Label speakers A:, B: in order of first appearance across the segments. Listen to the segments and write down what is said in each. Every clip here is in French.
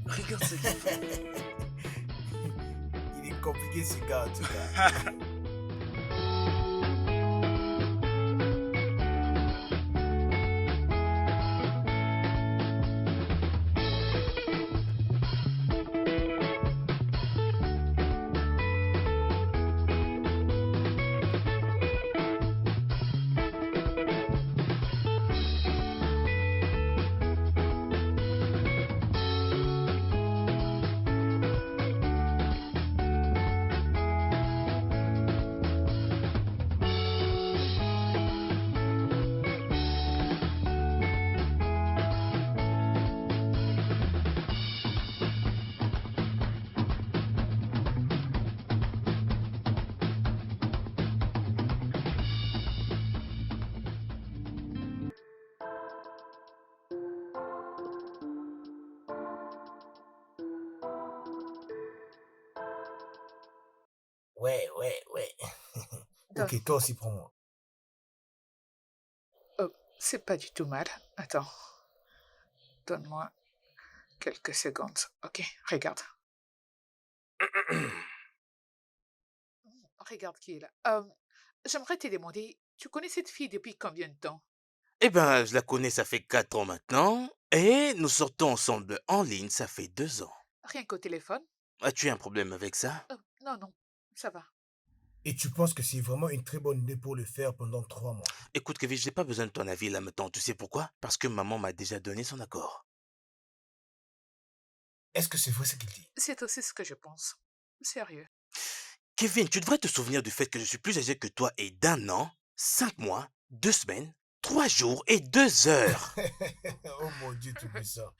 A: Regarde ce qu'il fait.
B: Il est compliqué ce gars en tout cas. Ouais.
C: Donne.
B: Ok, toi aussi prends-moi.
C: Oh, c'est pas du tout mal. Attends. Donne-moi quelques secondes. Ok, regarde. Regarde qui est là. J'aimerais te demander, tu connais cette fille depuis combien de temps?
A: Eh ben, je la connais, ça fait 4 ans maintenant. Et nous sortons ensemble en ligne, ça fait 2 ans.
C: Rien qu'au téléphone?
A: As-tu un problème avec ça?
C: Oh, non, ça va.
B: Et tu penses que c'est vraiment une très bonne idée pour le faire pendant 3 mois?
A: Écoute, Kevin, je n'ai pas besoin de ton avis là maintenant. Tu sais pourquoi? Parce que maman m'a déjà donné son accord.
B: Est-ce que c'est vrai ce qu'il dit?
C: C'est aussi ce que je pense. Sérieux.
A: Kevin, tu devrais te souvenir du fait que je suis plus âgé que toi et d'1 an, 5 mois, 2 semaines, 3 jours et 2 heures.
B: Oh mon Dieu, tu fais ça.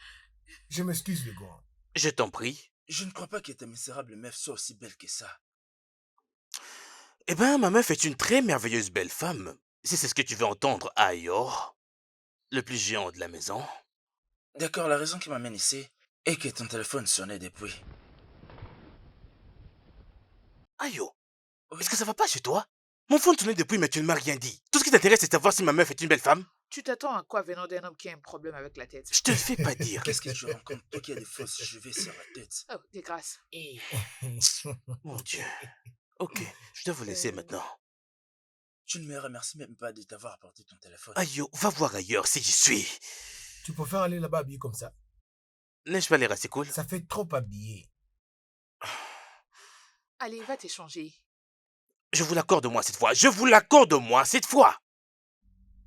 B: Je m'excuse, le gars.
A: Je t'en prie.
D: Je ne crois pas que ta misérable meuf soit aussi belle que ça.
A: Eh ben, ma meuf est une très merveilleuse belle femme. Si c'est ce que tu veux entendre, Ayor, le plus géant de la maison.
D: D'accord, la raison qui m'amène ici est que ton téléphone sonnait depuis.
A: Ayo,
D: Oui.
A: est-ce que ça va pas chez toi? Mon phone tournait depuis, mais tu ne m'as rien dit. Tout ce qui t'intéresse, c'est de savoir si ma meuf est une belle femme.
C: Tu t'attends à quoi venant d'un homme qui a un problème avec la tête?
A: Je te le fais pas dire.
D: Qu'est-ce que tu rencontres, toi qui as des fausses cheveux sur la tête?
C: Oh, des grâces.
A: Mon Dieu. Ok, je dois vous laisser maintenant.
D: Tu ne me remercies même pas de t'avoir apporté ton téléphone.
A: Ayo, va voir ailleurs si j'y suis.
B: Tu préfères aller là-bas habillé comme ça?
A: N'ai-je pas l'air assez cool?
B: Ça fait trop habillé.
C: Allez, va t'échanger.
A: Je vous l'accorde moi cette fois. Je vous l'accorde moi cette fois.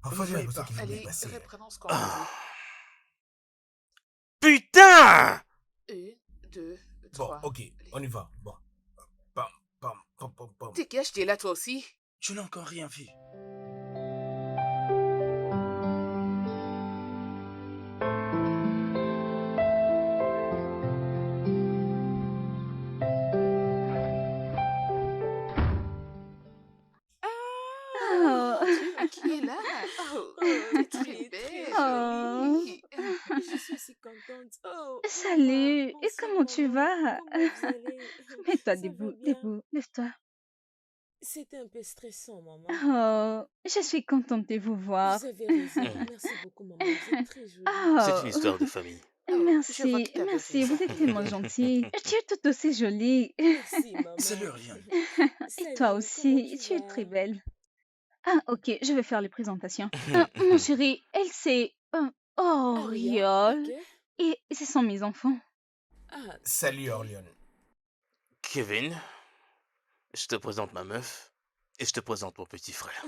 B: Parfois, j'ai
D: Oui,
B: l'impression qu'il est bien
C: Allez,
B: passé.
C: reprenons ce qu'on faisait.
A: Ah. Putain!
C: 1, 2,
B: Bon,
C: 3.
B: ok, on y va. Bon. Pam.
C: Dégage, t'es là toi aussi.
D: Tu n'as encore rien vu.
E: Oh.
C: Qui est là? Oh,
F: Oh,
C: t'es
F: tu
C: très
F: es très
C: belle.
E: Oh.
C: jolie.
F: Je suis si contente. Oh,
E: Salut,
F: maman,
E: et comment tu
F: maman,
E: vas?
F: comment vous allez?
E: Mets-toi
F: Ça va
E: debout,
F: bien?
E: lève-toi.
F: C'était un peu stressant, maman.
E: Oh, je suis contente de vous voir.
F: Vous avez raison. Merci beaucoup, maman. Vous êtes très jolie.
A: C'est
E: Oh,
A: une histoire de famille.
C: Oh, je vois
E: merci,
C: que t'avais
E: merci,
C: raison.
E: vous êtes tellement gentille. Tu es tout aussi jolie.
F: Merci, maman.
D: Salut, Oriane.
E: Et toi
F: Salut,
E: aussi,
F: comment
E: tu es
F: vas?
E: très belle. Ah, ok, je vais faire les présentations. Mon chéri, elle c'est
F: Aria,
E: Oriol.
F: ok.
E: Et ce sont mes enfants.
F: Ah,
B: Salut,
F: ok.
B: Orléans.
A: Kevin, je te présente ma meuf et je te présente mon petit frère.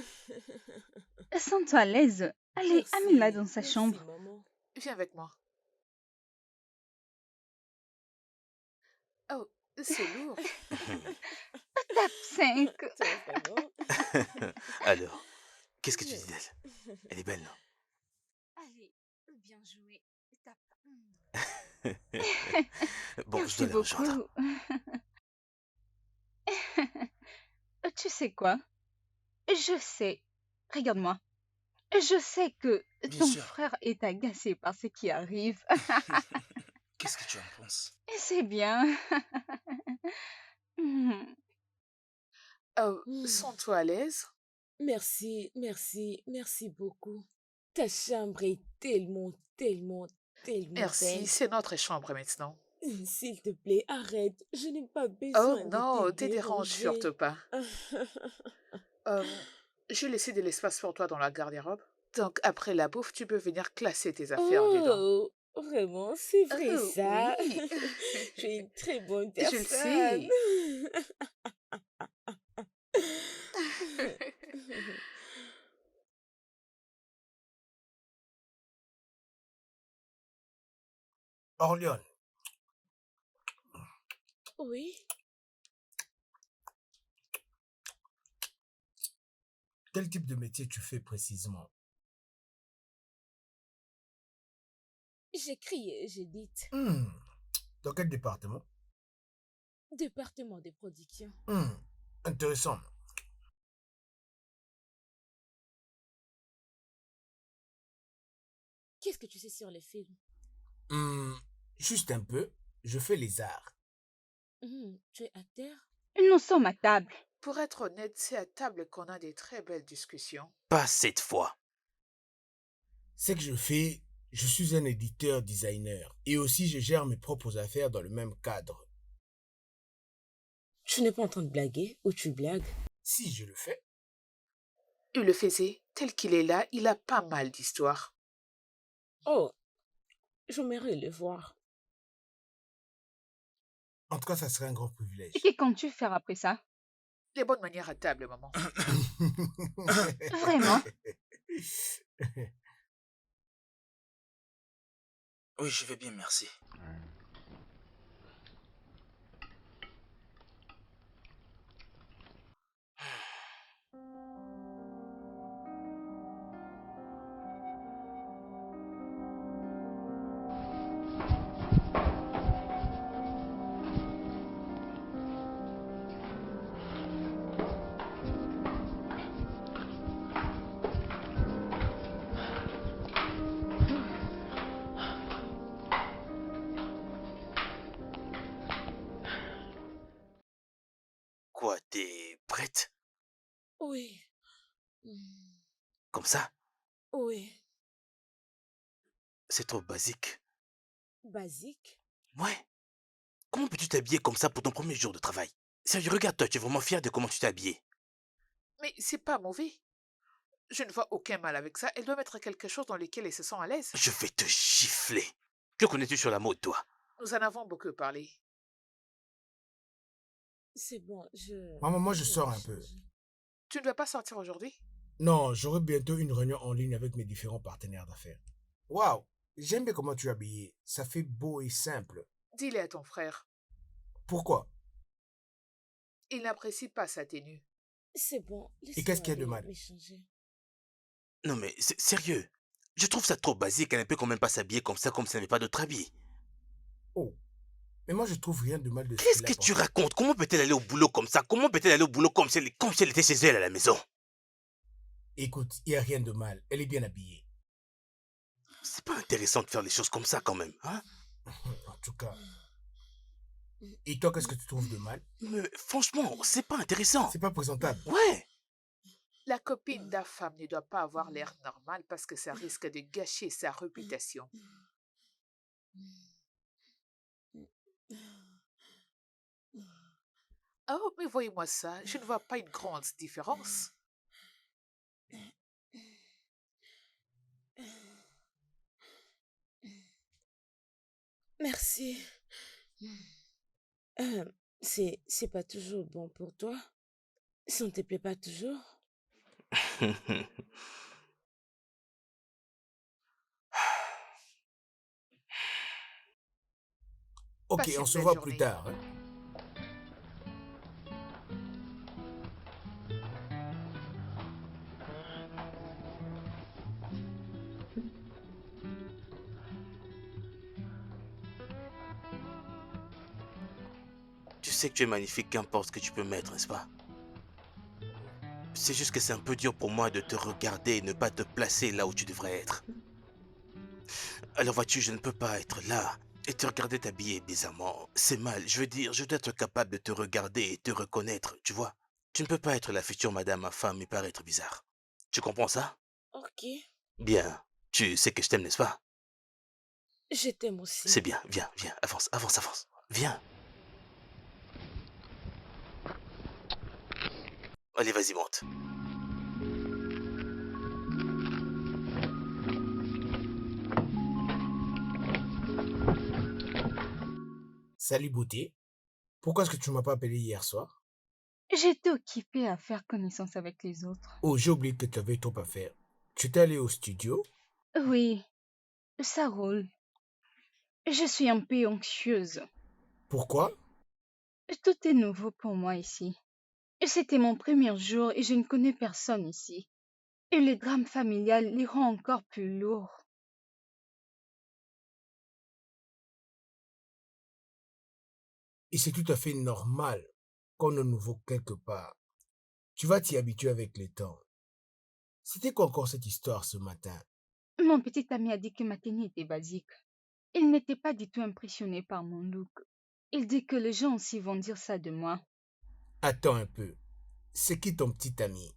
E: Sens-toi à l'aise. Allez, amène-la dans sa
F: Merci,
E: chambre.
F: maman.
C: Viens avec moi. Oh, c'est lourd.
E: Tape 5.
F: Toi, vraiment?
A: Alors, qu'est-ce que tu dis d'elle? Elle est belle, non?
E: Allez, bien joué. Tape.
A: Bon, je
E: Merci
A: dois la rejoindre.
E: beaucoup. Tu sais quoi? Je sais. Regarde-moi. Je sais que
D: Bien
E: ton
D: sûr.
E: frère est agacé par ce qui arrive.
D: Qu'est-ce que tu en penses?
E: Et c'est bien.
C: Oh,
F: Hmm.
C: sens-toi à l'aise.
F: Merci beaucoup. Ta chambre est tellement
C: Merci,
F: belle.
C: c'est notre chambre maintenant.
F: S'il te plaît, arrête. Je n'ai pas
C: Oh
F: besoin de
C: non,
F: te
C: te dérange surtout
F: déranger.
C: pas. J'ai laissé de l'espace pour toi dans la garde-robe. Donc après la bouffe, tu peux venir classer tes affaires dedans.
F: Oh, vraiment, c'est vrai
C: Oh
F: ça.
C: oui,
F: Tu es une très bonne
C: je le
F: personne.
C: sais.
B: Orléans,
F: Oui,
B: quel type de métier tu fais précisément?
F: j'ai crié, j'ai dit.
B: Hmm, dans quel département?
F: Département de production.
B: Hmm, intéressant.
F: Qu'est-ce que tu sais sur les films?
B: Hmm, juste un peu, je fais les arts.
F: Tu es acteur?
E: Nous sommes à table.
C: Pour être honnête, c'est à table qu'on a des très belles discussions.
A: Pas cette fois.
B: Ce que je fais, je suis un éditeur designer et aussi je gère mes propres affaires dans le même cadre.
F: Tu n'es pas en train de blaguer ou tu blagues?
B: Si je le fais,
C: Il le faisait, tel qu'il est là, il a pas mal d'histoires.
F: Oh, j'aimerais le voir.
B: en tout cas, ça serait un grand
E: Et
B: privilège.
E: que comptes-tu faire après ça?
C: Les bonnes manières à table, maman.
E: Vraiment?
D: Oui, je vais bien, merci.
A: Quoi, t'es prête?
F: Oui. Hmm,
A: Comme ça?
F: Oui.
A: C'est trop basique.
F: Basique?
A: Ouais. Comment peux-tu t'habiller comme ça pour ton premier jour de travail? Sérieux, regarde-toi, tu es vraiment fier de comment tu t'es habillé.
C: Mais c'est pas mauvais. Je ne vois aucun mal avec ça. Elle doit mettre quelque chose dans lequel elle se sent à l'aise.
A: Je vais te gifler. Que connais-tu sur la mode, toi?
C: Nous en avons beaucoup parlé.
F: C'est bon,
B: Maman, moi je
F: je
B: sors
F: vais
B: un peu.
F: changer.
C: Tu ne dois pas sortir aujourd'hui?
B: Non, j'aurai bientôt une réunion en ligne avec mes différents partenaires d'affaires. Waouh, j'aime bien comment tu es habillé. Ça fait beau et simple.
C: Dis-le à ton frère.
B: Pourquoi?
C: Il n'apprécie pas sa tenue.
F: C'est bon,
B: Et qu'est-ce
F: laisse-moi
B: qu'il y a de
F: aller
B: mal?
F: m'échanger.
A: Non mais, sérieux. Je trouve ça trop basique, elle ne peut quand même pas s'habiller comme ça comme si elle n'avait pas d'autre habit.
B: Oh, mais moi je trouve rien de mal de ce
A: Qu'est-ce
B: qu'il a
A: que tu
B: porté.
A: racontes? Comment peut-elle aller au boulot comme ça? Comment peut-elle aller au boulot comme si elle était chez elle à la maison?
B: Écoute, il n'y a rien de mal. Elle est bien habillée.
A: C'est pas intéressant de faire les choses comme ça quand même, hein?
B: En tout cas. Et toi, qu'est-ce que tu trouves de mal?
A: Mais franchement, c'est pas intéressant.
B: C'est pas présentable.
A: Ouais.
C: La copine d'un femme ne doit pas avoir l'air normal parce que ça risque de gâcher sa réputation. Oh, mais voyez-moi ça, je ne vois pas une grande différence.
F: Merci. C'est pas toujours bon pour toi? Ça ne te plaît pas toujours?
B: Ok,
C: Passe
B: on
C: une
B: se
C: belle
B: voit plus
C: journée.
B: tard, hein.
A: Tu sais que tu es magnifique, qu'importe ce que tu peux mettre, n'est-ce pas? C'est juste que c'est un peu dur pour moi de te regarder et ne pas te placer là où tu devrais être. Alors vois-tu, je ne peux pas être là et te regarder t'habiller bizarrement. C'est mal, je veux dire, je dois être capable de te regarder et te reconnaître, tu vois. Tu ne peux pas être la future madame ma femme et paraître bizarre. Tu comprends ça?
F: Ok.
A: Bien, tu sais que je t'aime, n'est-ce pas?
F: Je t'aime aussi.
A: C'est bien, viens, viens, avance, avance, avance. Viens. Allez, vas-y, monte.
B: Salut beauté. Pourquoi est-ce que tu ne m'as pas appelé hier soir?
E: J'étais occupée à faire connaissance avec les autres.
B: Oh, j'ai oublié que tu avais trop à faire. Tu étais allé au studio?
E: Oui, ça roule. Je suis un peu anxieuse.
B: Pourquoi?
E: Tout est nouveau pour moi ici. C'était mon premier jour et je ne connais personne ici. Et le drame familial les rend encore plus lourds.
B: Et c'est tout à fait normal qu'on est nouveau quelque part. Tu vas t'y habituer avec le temps. C'était quoi encore cette histoire ce matin?
E: Mon petit ami a dit que ma tenue était basique. Il n'était pas du tout impressionné par mon look. Il dit que les gens aussi vont dire ça de moi.
B: Attends un peu. C'est qui ton petit ami?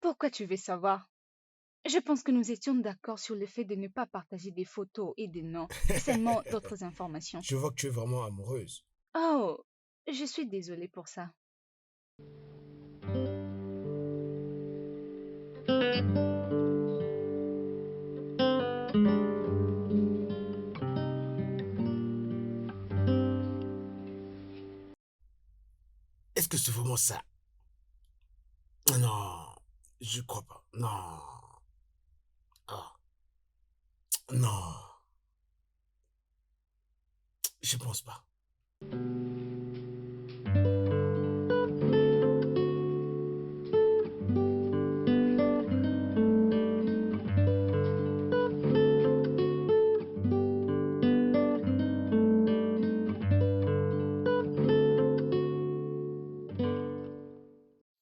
E: Pourquoi tu veux savoir? Je pense que nous étions d'accord sur le fait de ne pas partager des photos et des noms, seulement d'autres informations.
B: Je vois que tu es vraiment amoureuse.
E: Oh, je suis désolée pour ça.
B: Est-ce que c'est vraiment ça? Non, je crois pas. Non. Ah, non, je pense pas.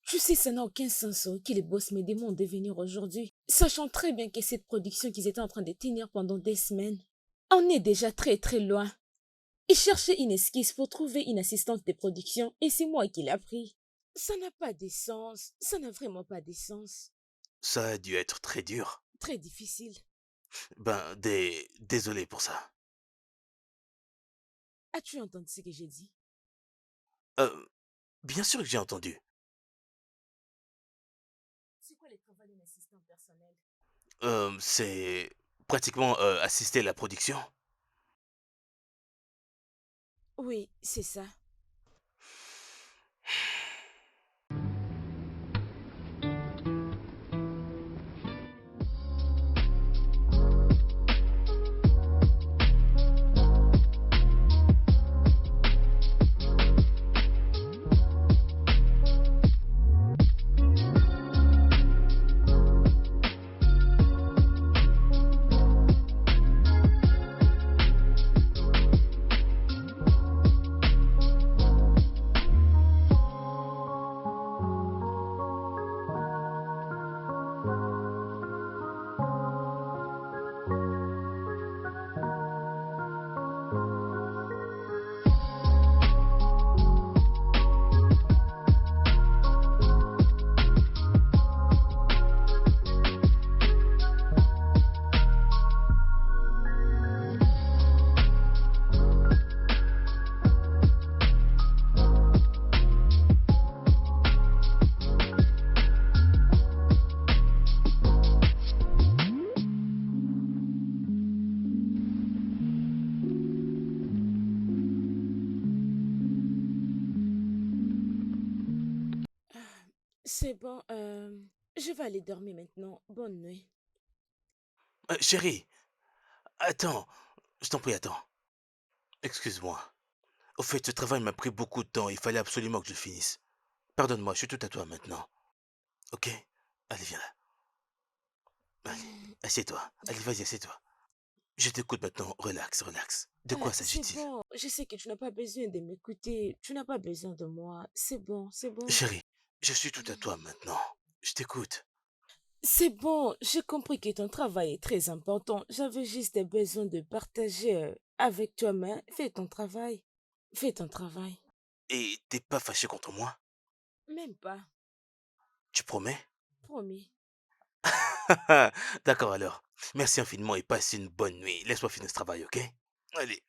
F: Je sais, ça n'a aucun sens que les boss me demandent de venir aujourd'hui, sachant très bien que cette production qu'ils étaient en train de tenir pendant des semaines, on est déjà très très loin. Ils cherchaient une esquisse pour trouver une assistante de production et c'est moi qui l'ai pris. Ça n'a pas de sens, ça n'a vraiment pas de sens.
A: Ça a dû être très dur.
F: Très difficile.
A: Ben, désolé pour ça.
F: As-tu entendu ce que j'ai dit?
A: Euh, bien sûr que j'ai entendu.
F: C'est quoi le travail d'un assistant personnel?
A: C'est pratiquement assister à la production.
F: Oui, c'est ça. C'est bon, je vais aller dormir maintenant. Bonne nuit.
A: Chérie, attends. Je t'en prie, attends. Excuse-moi. Au fait, ce travail m'a pris beaucoup de temps. Il fallait absolument que je finisse. Pardonne-moi, je suis tout à toi maintenant. Ok? Allez, viens là. Allez, assieds-toi. Allez, vas-y, assieds-toi. Je t'écoute maintenant. Relax, relax. De quoi
F: C'est
A: s'agit-il?
F: bon, je sais que tu n'as pas besoin de m'écouter. Tu n'as pas besoin de moi. C'est bon, c'est bon.
A: Chérie, je suis tout à toi maintenant. Je t'écoute.
F: C'est bon, j'ai compris que ton travail est très important. J'avais juste besoin de partager avec toi, mais fais ton travail. Fais ton travail.
A: Et t'es pas fâché contre moi?
F: Même pas.
A: Tu promets?
F: Promis.
A: D'accord alors. Merci infiniment et passe une bonne nuit. Laisse-moi finir ce travail, ok? Allez,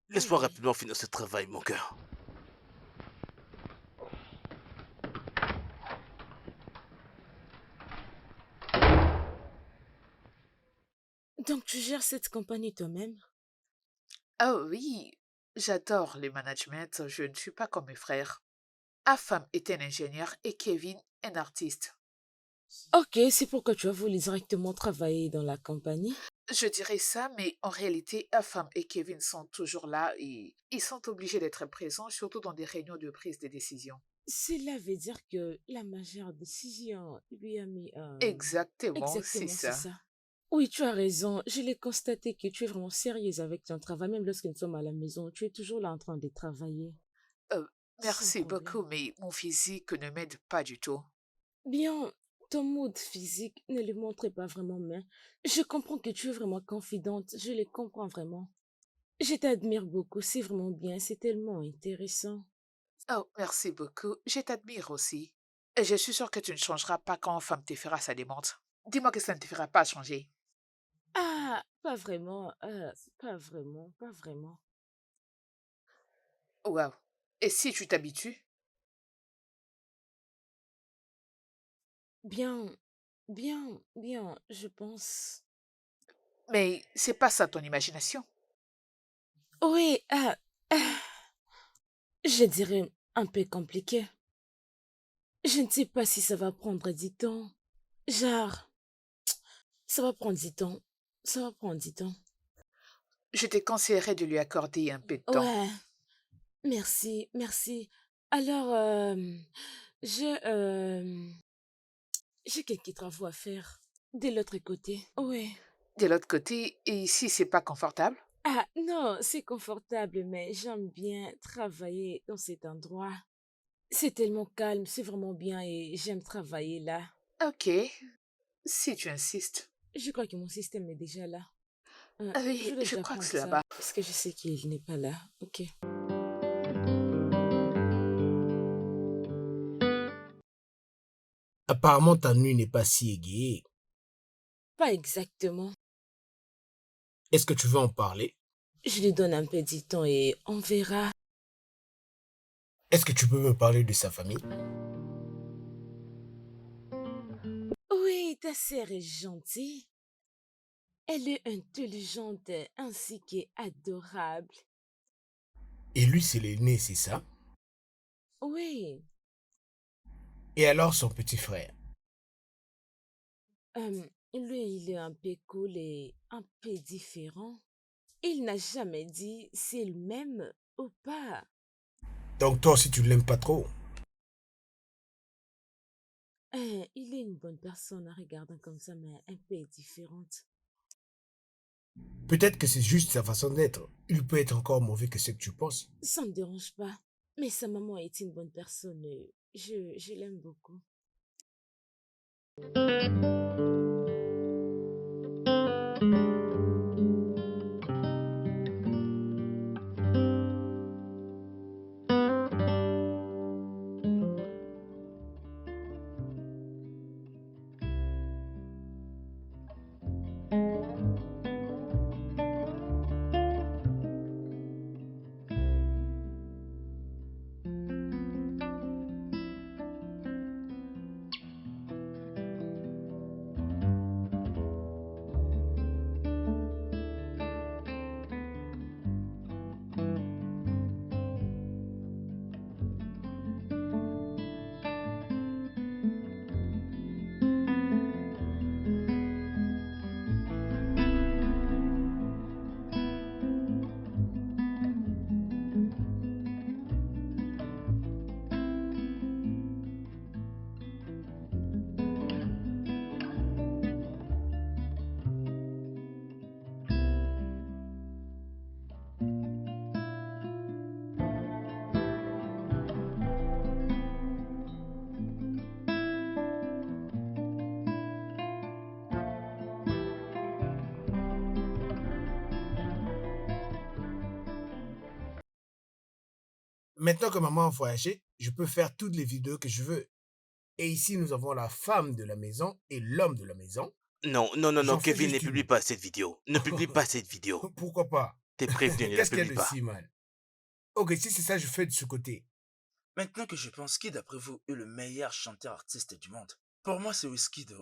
A: laisse-moi
F: Oui.
A: rapidement finir ce travail, mon cœur.
F: Donc tu gères cette compagnie toi-même?
C: Oh oui, j'adore les managements, je ne suis pas comme mes frères. Afam est un ingénieur et Kevin un artiste.
F: Ok, c'est pourquoi tu as voulu directement travailler dans la compagnie?
C: Je dirais ça, mais en réalité, Afam et Kevin sont toujours là et ils sont obligés d'être présents, surtout dans des réunions de prise de décision.
F: Cela veut dire que la majeure décision lui a mis
C: Exactement, c'est
F: exactement, c'est
C: ça.
F: ça. Oui, tu as raison. Je l'ai constaté que tu es vraiment sérieuse avec ton travail. Même lorsque nous sommes à la maison, tu es toujours là en train de travailler.
C: Euh,
F: Sans
C: Merci
F: problème.
C: beaucoup, mais mon physique ne m'aide pas du tout.
F: Bien, ton mood physique ne le montre pas vraiment, mais je comprends que tu es vraiment confidente. Je le comprends vraiment. Je t'admire beaucoup. C'est vraiment bien. C'est tellement intéressant.
C: Oh, merci beaucoup, je t'admire aussi. Et je suis sûre que tu ne changeras pas quand Femme te fera sa demande. Dis-moi que ça ne te fera pas changer.
F: Ah, pas vraiment. Pas vraiment. Pas vraiment.
C: Waouh. Et si tu t'habitues?
F: Bien, bien, je pense.
C: Mais c'est pas ça ton imagination.
F: Oui, je dirais un peu compliqué. Je ne sais pas si ça va prendre du temps. Genre, ça va prendre du temps. Ça va prendre du temps.
C: Je te conseillerais de lui accorder un peu de temps.
F: Ouais, merci, merci. Alors, je, j'ai quelques travaux à faire. De l'autre côté. Oui.
C: De l'autre côté, et ici c'est pas confortable?
F: Ah, non, c'est confortable, mais j'aime bien travailler dans cet endroit. C'est tellement calme, c'est vraiment bien et j'aime travailler là.
C: Ok, si tu insistes.
F: Je crois que mon système est déjà là.
C: Ah
F: Je
C: oui,
F: dois
C: je
F: déjà
C: crois que
F: prendre
C: c'est
F: ça
C: là-bas.
F: parce que je sais qu'il n'est pas là. Ok.
B: Apparemment, ta nuit n'est pas si égayée.
F: Pas exactement.
B: Est-ce que tu veux en parler?
F: Je lui donne un peu de temps et on verra.
B: Est-ce que tu peux me parler de sa famille?
F: Oui, ta sœur est gentille. Elle est intelligente ainsi qu'adorable.
B: Et lui, c'est l'aîné, c'est ça?
F: Oui,
B: Et alors son petit frère?
F: lui, il est un peu cool et un peu différent. Il n'a jamais dit s'il m'aime ou pas.
B: Donc toi aussi, tu ne l'aimes pas trop?
F: Il est une bonne personne en regardant comme ça, mais un peu différente.
B: Peut-être que c'est juste sa façon d'être. Il peut être encore mauvais que ce que tu penses.
F: Ça ne me dérange pas. Mais sa maman est une bonne personne. Je l'aime beaucoup.
B: Maintenant que maman a voyagé, je peux faire toutes les vidéos que je veux. Et ici, nous avons la femme de la maison et l'homme de la maison.
A: Non, non, non, non,
B: J'en fais
A: Kevin, ne
B: juste
A: publie
B: une.
A: pas cette vidéo. Ne publie pas cette vidéo.
B: Pourquoi pas?
A: T'es prévenu, ne la
B: Qu'est-ce qu'il y a
A: publie
B: de
A: pas.
B: si mal? Ok, si c'est ça, je fais de ce côté.
D: Maintenant que je pense, qui d'après vous est le meilleur chanteur artiste du monde? Pour moi, c'est Wizkid.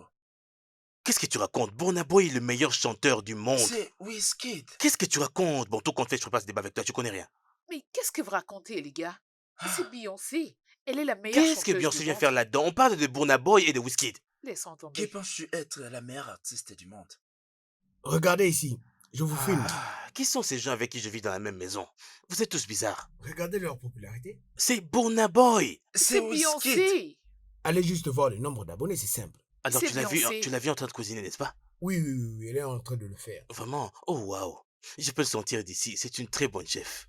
A: Qu'est-ce que tu racontes? Burna Boy est le meilleur chanteur du monde.
D: C'est Wizkid.
A: Qu'est-ce que tu racontes? Bon, tout compte fait, je ne ferai pas ce débat avec toi, tu connais rien.
C: Mais qu'est-ce que vous racontez, les gars? C'est
D: Ah,
C: Beyoncé. Elle est la meilleure
A: Qu'est-ce que
C: chanteuse du
A: Beyoncé vient
C: monde.
A: faire là-dedans? On parle de Burna Boy et de Wizkid.
C: Laissons
D: qui
C: tomber.
D: penses-tu être la meilleure artiste du monde?
B: Regardez ici. Je vous filme.
A: Qui sont ces gens avec qui je vis dans la même maison? Vous êtes tous bizarres.
B: Regardez leur popularité.
A: C'est Burna Boy.
D: C'est
C: C'est
D: Wizkid.
C: Beyoncé.
B: Allez juste voir le nombre d'abonnés, c'est simple.
A: Alors
C: C'est
A: tu l'as vu,
C: Beyoncé.
A: tu l'as vu en train de cuisiner, n'est-ce pas?
B: Oui, oui, oui, oui, elle est en train de le faire.
A: Vraiment? Oh waouh. Je peux le sentir d'ici. C'est une très bonne chef.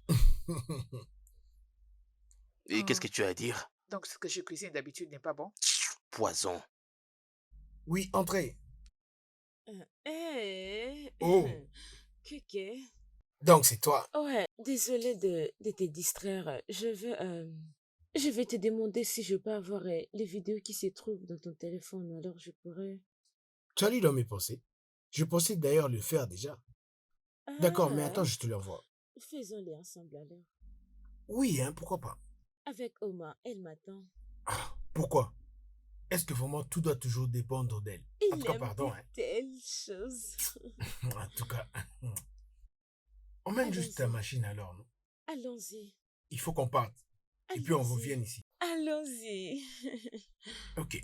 A: Et qu'est-ce que tu as à dire?
C: Donc, ce que je cuisine d'habitude n'est pas bon?
A: Poison.
B: Oui, entrez.
F: Eh,
B: Oh.
F: Kéké.
B: Donc, c'est toi.
F: Ouais, désolée de te distraire. Je vais te demander si je peux avoir les vidéos qui se trouvent dans ton téléphone. Alors, je pourrais...
B: Tu as lu dans mes pensées. Je pensais d'ailleurs le faire déjà. D'accord, mais
F: Ah,
B: attends, je te l'envoie.
F: faisons-les ensemble alors.
B: Oui, hein, pourquoi pas?
F: Avec Oma, elle m'attend.
B: Ah, pourquoi? Est-ce que vraiment tout doit toujours dépendre d'elle? En tout
F: Il
B: cas,
F: aime
B: pardon,
F: de
B: hein.
F: telles choses.
B: En tout cas, emmène juste ta
F: Allons-y.
B: machine alors, non?
F: Allons-y.
B: Il faut qu'on parte. Et puis on
F: Allons-y.
B: revienne ici.
F: Allons-y.
B: Ok.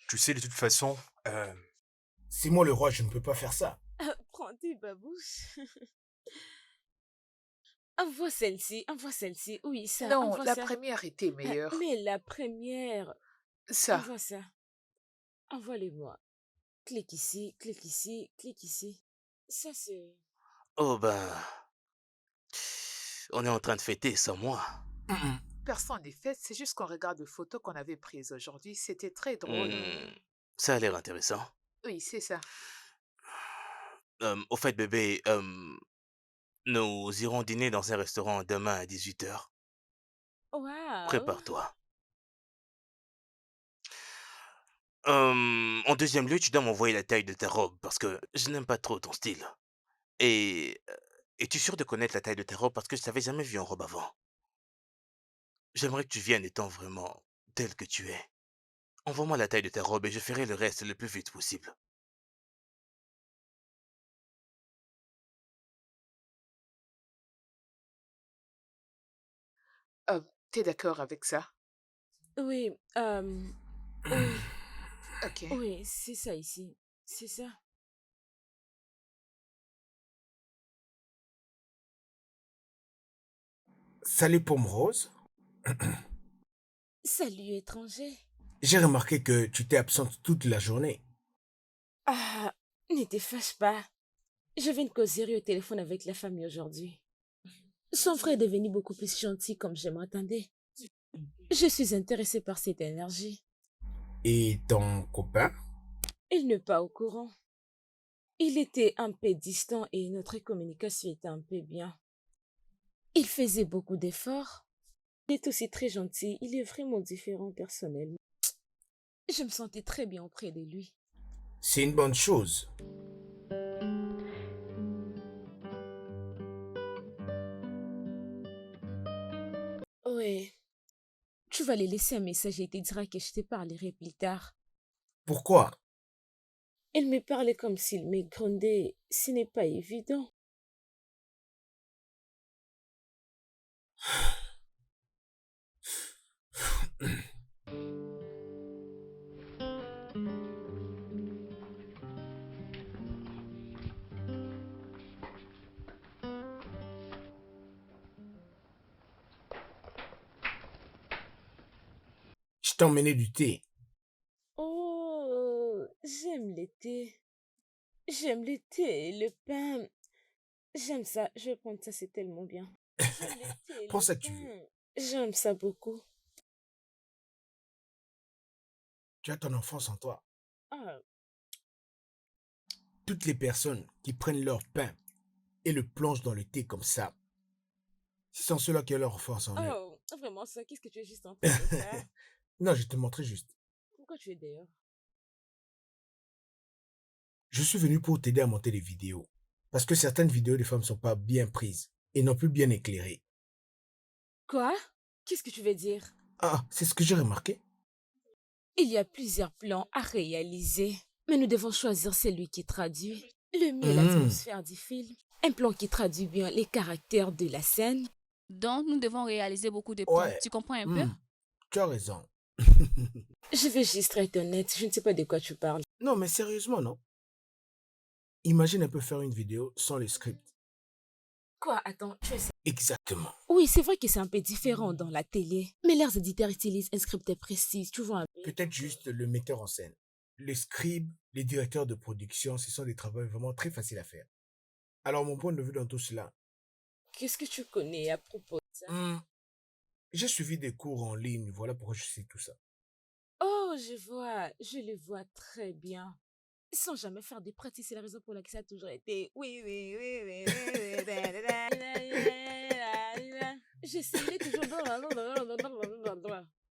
G: Tu sais, de toute façon,
B: C'est moi le roi, je ne peux pas faire ça.
F: Prends tes babouches. Envoie celle-ci, envoie celle-ci. Oui, ça,
C: Non,
F: envoie
C: la
F: ça.
C: première était meilleure.
F: Mais la première,
C: Ça.
F: envoie ça. Envoie-les-moi. Clique ici, clique ici, clique ici. Ça, c'est...
A: Oh ben... On est en train de fêter sans moi.
C: Personne n'est fait, c'est juste qu'on regarde les photos qu'on avait prises aujourd'hui. C'était très drôle.
A: Ça a l'air intéressant.
C: Oui, c'est ça.
A: Au fait, bébé, nous irons dîner dans un restaurant demain à 18h.
F: Waouh!
A: Prépare-toi. En deuxième lieu, tu dois m'envoyer la taille de ta robe parce que je n'aime pas trop ton style. Et es-tu sûr de connaître la taille de ta robe parce que je t'avais jamais vu en robe avant? J'aimerais que tu viennes étant vraiment tel que tu es. Envoie-moi la taille de ta robe et je ferai le reste le plus vite possible.
C: T'es d'accord avec ça?
F: Oui, oui,
C: Ok.
F: oui, c'est ça ici. C'est ça.
B: Salut pomme rose.
F: Salut, étranger.
B: J'ai remarqué que tu t'es absente toute la journée.
F: Ah, ne te fâche pas. Je viens de causer au téléphone avec la famille aujourd'hui. Son frère est devenu beaucoup plus gentil comme je m'attendais. Je suis intéressée par cette énergie.
B: Et ton copain?
F: Il n'est pas au courant. Il était un peu distant et notre communication était un peu bien. Il faisait beaucoup d'efforts. Il est aussi très gentil. Il est vraiment différent personnellement. Je me sentais très bien auprès de lui.
B: C'est une bonne chose.
F: Ouais. Tu vas lui laisser un message et il te dira que je te parlerai plus tard.
B: Pourquoi?
F: Il me parlait comme s'il me grondait. Ce n'est pas évident.
B: Je t'ai emmené du thé.
F: Oh, j'aime l'été. J'aime l'été et le pain. J'aime ça. Je vais prendre ça, c'est tellement bien. J'aime l'été et
B: Prends
F: le
B: ça que tu veux.
F: pain. J'aime ça beaucoup.
B: Tu as ton enfance en toi.
F: Ah,
B: Toutes les personnes qui prennent leur pain et le plongent dans le thé comme ça, ce sont ceux-là qui ont leur enfance en eux.
F: oh, Vraiment ça, qu'est-ce que tu es juste en train de faire?
B: Non, je te montrais juste.
F: Pourquoi tu es dehors?
B: Je suis venu pour t'aider à monter les vidéos. Parce que certaines vidéos des femmes sont pas bien prises et non plus bien éclairées.
F: Quoi? Qu'est-ce que tu veux dire?
B: Ah, c'est ce que j'ai remarqué.
F: Il y a plusieurs plans à réaliser, mais nous devons choisir celui qui traduit le mieux
B: Hmm,
F: l'atmosphère du film. Un plan qui traduit bien les caractères de la scène.
H: Donc, nous devons réaliser beaucoup de plans.
B: ouais,
H: Tu comprends un peu?
B: hmm, tu as raison.
F: Je vais juste être honnête, je ne sais pas de quoi tu parles.
B: Non, mais sérieusement, non. Imagine un peu faire une vidéo sans le script.
F: Quoi? Attends, tu es...
B: Exactement.
F: Oui, c'est vrai que c'est un peu différent dans la télé, mais leurs éditeurs utilisent un script précis, tu vois un peu.
B: Peut-être juste le metteur en scène. Les scribes, les directeurs de production, ce sont des travaux vraiment très faciles à faire. Alors, mon point de vue dans tout cela,
F: Qu'est-ce que tu connais à propos de ça?
B: hmm, j'ai suivi des cours en ligne, voilà pourquoi je sais tout ça.
F: Oh, je le vois très bien. Sans jamais faire de pratique, c'est la raison pour laquelle ça a toujours été. Oui, oui, oui, oui, oui, oui, da, da, da, da. J'essayais toujours.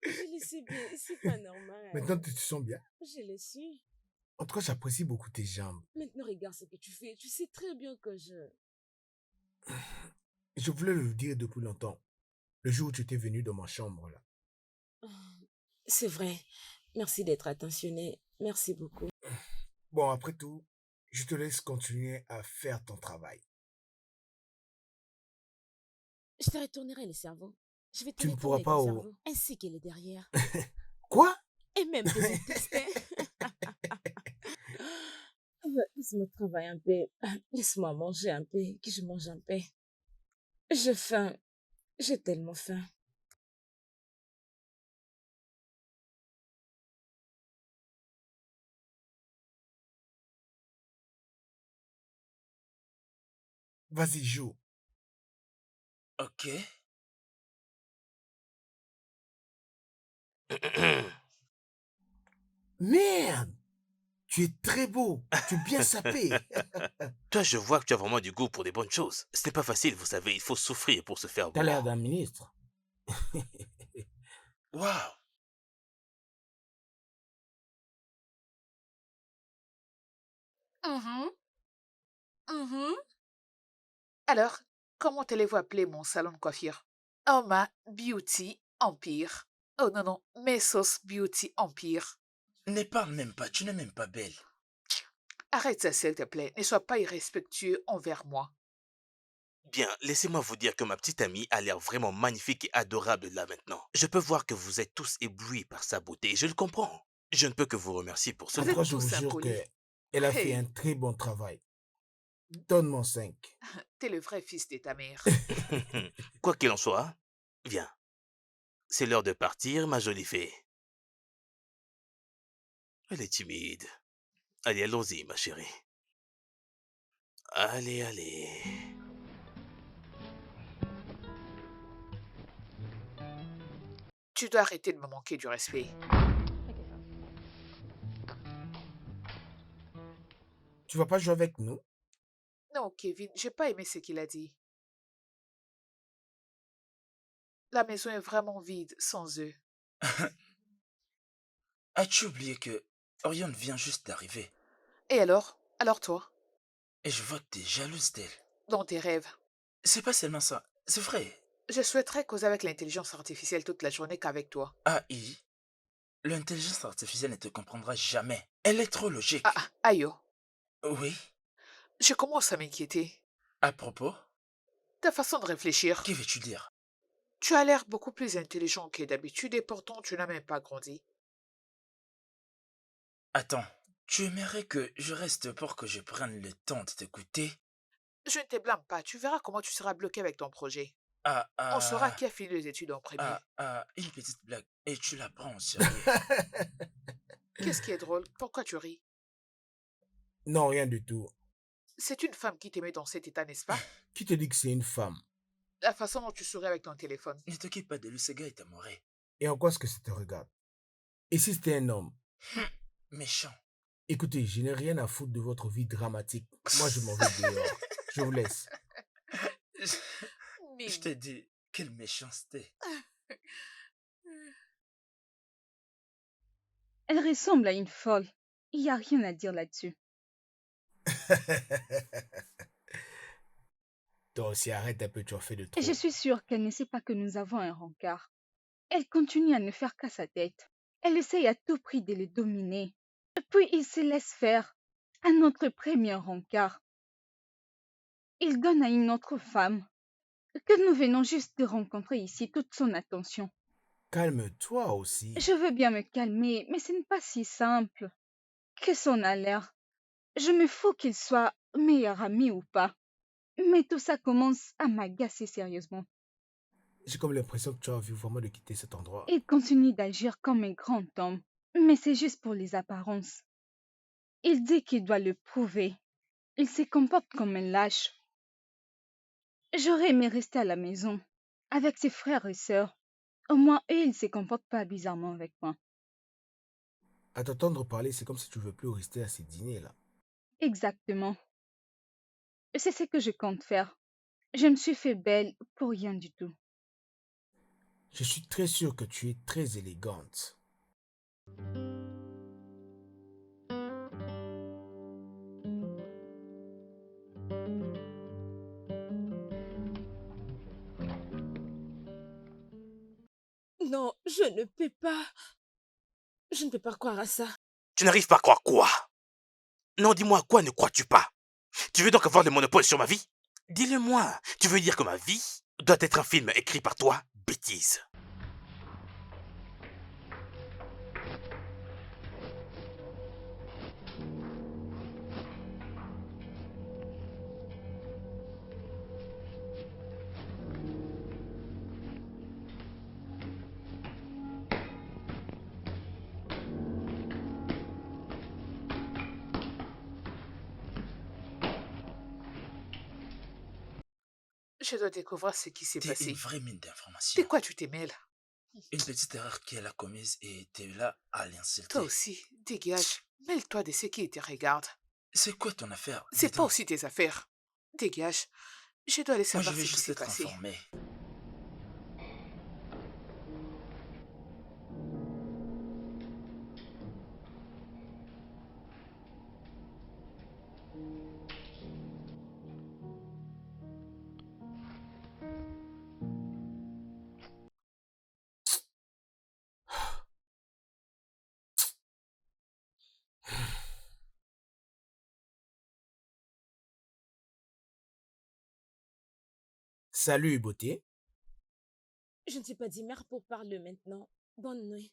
F: Je le sais bien, c'est pas
B: Maintenant,
F: normal.
B: tu te sens bien.
F: Je le suis.
B: En tout cas, j'apprécie beaucoup tes jambes.
F: Maintenant, regarde ce que tu fais. Tu sais très bien que je...
B: Je voulais le dire depuis longtemps. Le jour où tu étais venu dans ma chambre, là.
F: C'est vrai. Merci d'être attentionné. Merci beaucoup.
B: Bon, après tout, je te laisse continuer à faire ton travail.
F: Je te retournerai le cerveau. Je vais te
B: Tu ne pourras
F: retourner
B: pas
F: ton
B: au...
F: cerveau, ainsi que les derrière.
B: Quoi?
F: Et même tes intestins. Laisse-moi travailler un peu. Laisse-moi manger un peu, que je mange un peu. J'ai faim. J'ai tellement faim.
B: Vas-y, joue.
D: Ok.
B: Merde! Tu es très beau. Tu es bien sapé.
A: Toi, je vois que tu as vraiment du goût pour des bonnes choses. Ce n'est pas facile, vous savez, il faut souffrir pour se faire
B: T'as
A: beau.
B: l'air d'un ministre.
D: Waouh.
C: Mhm, mhm. Alors, comment allez-vous appeler mon salon de coiffure? Oma Beauty Empire. Oh non, non, Mesos Beauty Empire.
D: Ne parle même pas, tu n'es même pas belle.
C: Arrête ça, s'il te plaît. Ne sois pas irrespectueux envers moi.
A: Bien, laissez-moi vous dire que ma petite amie a l'air vraiment magnifique et adorable là maintenant. Je peux voir que vous êtes tous éblouis par sa beauté, et je le comprends. Je ne peux que vous remercier pour
C: Vous
B: En
A: cela.
B: tout cas,
C: êtes
B: je vous
C: tous
B: jure
C: impolis.
B: qu'elle a fait un
C: Hey,
B: très bon travail. Donne-moi 5.
C: t'es le vrai fils de ta mère.
A: Quoi qu'il en soit, viens. C'est l'heure de partir, ma jolie fée. Elle est timide. Allez, allons-y, ma chérie. Allez, allez.
C: Tu dois arrêter de me manquer du respect.
B: Tu vas pas jouer avec nous?
C: Non, Kevin, j'ai pas aimé ce qu'il a dit. La maison est vraiment vide sans eux.
D: As-tu oublié que Orion vient juste d'arriver
C: Et alors? Alors toi?
D: et je vois que t'es jalouse d'elle.
C: Dans tes rêves?
D: C'est pas seulement ça, c'est vrai.
C: Je souhaiterais causer avec l'intelligence artificielle toute la journée qu'avec toi.
D: AI, l'intelligence artificielle ne te comprendra jamais. Elle est trop
C: Ah,
D: logique.
C: ah, aïe, oh.
D: Oui,
C: Je commence à m'inquiéter.
D: à propos,
C: Ta façon de
D: que
C: réfléchir.
D: veux-tu dire?
C: Tu as l'air beaucoup plus intelligent que d'habitude et pourtant tu n'as même pas grandi.
D: Attends, tu aimerais que je reste pour que je prenne le temps de t'écouter?
C: Je ne te blâme pas, tu verras comment tu seras bloqué avec ton projet.
D: Ah,
C: On saura
D: ah,
C: qui a fini les études en premier.
D: une petite blague. Et tu la prends au sérieux.
C: Qu'est-ce qui est drôle? Pourquoi tu ris?
B: Non, rien du tout.
C: C'est une femme qui t'aimait dans cet état, n'est-ce pas?
B: Qui te dit que c'est une femme?
C: La façon dont tu souris avec ton téléphone.
D: Ne t'occupe pas de lui, ce gars est amoureux.
B: Et en quoi est-ce que ça te regarde? Et si c'était un homme?
D: Méchant.
B: Écoutez, je n'ai rien à foutre de votre vie dramatique. Moi, je m'en vais dehors. Je vous laisse.
D: Je
C: Mime.
D: t'ai dit, quelle méchanceté.
E: Elle ressemble à une folle. Il n'y a rien à dire là-dessus.
B: Toi aussi, arrête un peu, tu en fais de
E: Et je
B: trop.
E: suis sûre qu'elle ne sait pas que nous avons un rencard. Elle continue à ne faire qu'à sa tête. Elle essaye à tout prix de le dominer. Puis il se laisse faire. À notre premier rencard, il donne à une autre femme que nous venons juste de rencontrer ici toute son attention.
B: Calme-toi aussi.
E: Je veux bien me calmer, mais ce n'est pas si simple. Que son a l'air. Je me fous qu'il soit meilleur ami ou pas. Mais tout ça commence à m'agacer sérieusement.
B: J'ai comme l'impression que tu as envie vraiment de quitter cet endroit.
E: Il continue d'agir comme un grand homme, mais c'est juste pour les apparences. Il dit qu'il doit le prouver. Il se comporte comme un lâche. J'aurais aimé rester à la maison, avec ses frères et sœurs. Au moins, eux, ils ne se comportent pas bizarrement avec moi.
B: À t'entendre parler, c'est comme si tu ne veux plus rester à ces dîners-là.
E: Exactement. C'est ce que je compte faire. Je me suis fait belle pour rien du tout.
B: Je suis très sûr que tu es très élégante.
F: Non, je ne peux pas. Je ne peux pas croire à ça.
A: Tu n'arrives pas à croire quoi? Non, dis-moi, à quoi ne crois-tu pas? Tu veux donc avoir le monopole sur ma vie? Dis-le-moi. Tu veux dire que ma vie doit être un film écrit par toi? Bêtise.
C: Je dois découvrir ce qui s'est
D: T'es une
C: passé.
D: vraie mine
C: De
D: d'informations.
C: quoi tu t'es mêlé?
D: Une petite erreur qu'elle a commise et t'es là à
C: Toi
D: l'insulter.
C: aussi, dégage. Mêle-toi de ce qui te regarde.
D: C'est quoi ton affaire?
C: C'est pas
D: Dis-donc.
C: aussi tes affaires. Dégage. Je dois aller
D: Moi, je
C: savoir
D: vais
C: ce qui
D: juste
C: s'est
D: être
C: passé.
D: informé.
B: Salut, beauté.
F: Je ne suis pas dit mère pour parler maintenant. Bonne nuit.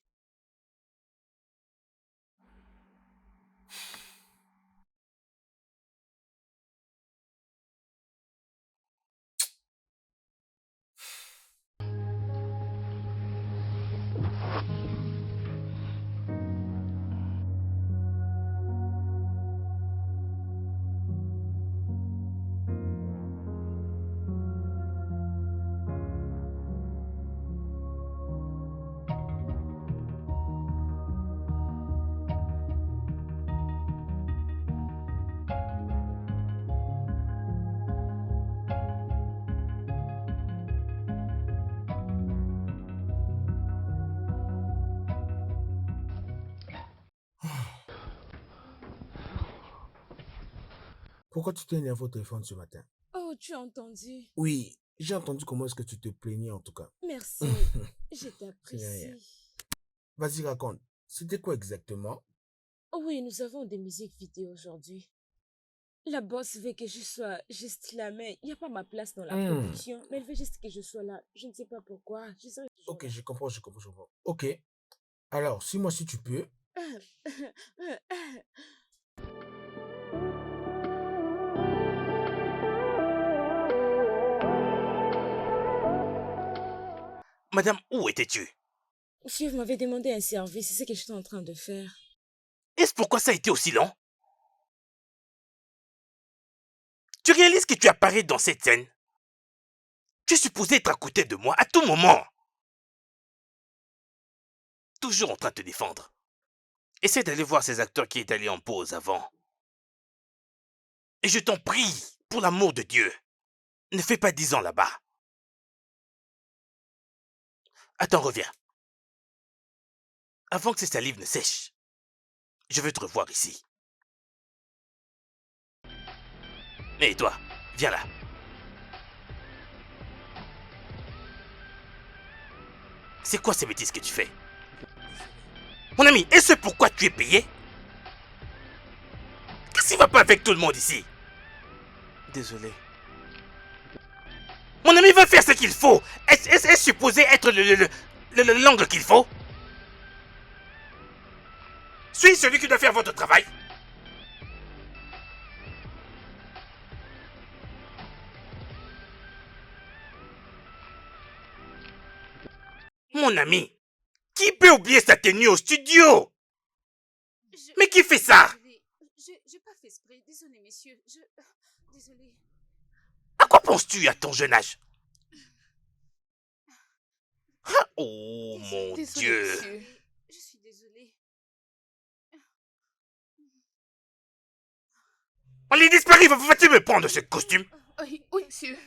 B: Pourquoi tu t'es énervé au téléphone ce matin?
F: Oh, tu as entendu?
B: Oui, j'ai entendu comment est-ce que tu te plaignais en tout cas.
F: Merci. Je
B: C'est rien.
F: t'apprécie.
B: Vas-y, raconte. C'était quoi exactement?
F: Oui, nous avons des musiques vidéo aujourd'hui. La boss veut que je sois juste là, mais il n'y a pas ma place dans la production. Mais elle veut juste que je sois là. Je ne sais pas pourquoi. Je serai toujours
B: Ok, je comprends. Ok. Alors, suis-moi si tu peux.
F: là.
A: Madame, où étais-tu?
F: Si vous m'avez demandé un service, c'est ce que je suis en train de faire.
A: Est-ce pourquoi ça a été aussi long? Tu réalises que tu apparais dans cette scène? Tu es supposé être à côté de moi à tout moment. Toujours en train de te défendre. Essaie d'aller voir ces acteurs qui est allé en pause avant. Et je t'en prie, pour l'amour de Dieu, ne fais pas 10 ans là-bas. Attends, reviens. Avant que ces salives ne sèchent, je veux te revoir ici. Et toi, viens là. C'est quoi ces bêtises que tu fais? Mon ami, est-ce pourquoi tu es payé? Qu'est-ce qui va pas avec tout le monde ici? Désolé. Mon ami va faire ce qu'il faut. Est-ce supposé être l'angle qu'il faut? Suis celui qui doit faire votre travail. Mon ami, qui peut oublier sa tenue au studio? Mais qui fait ça?
F: J'ai pas fait exprès. Désolé, messieurs. Désolé.
A: À quoi penses-tu à ton jeune âge? Ah, oh mon
C: Désolé,
A: Dieu.
C: monsieur.
F: Je suis désolée.
A: Allez, disparu, vas-tu me prendre ce costume?
C: Oui, oui, monsieur.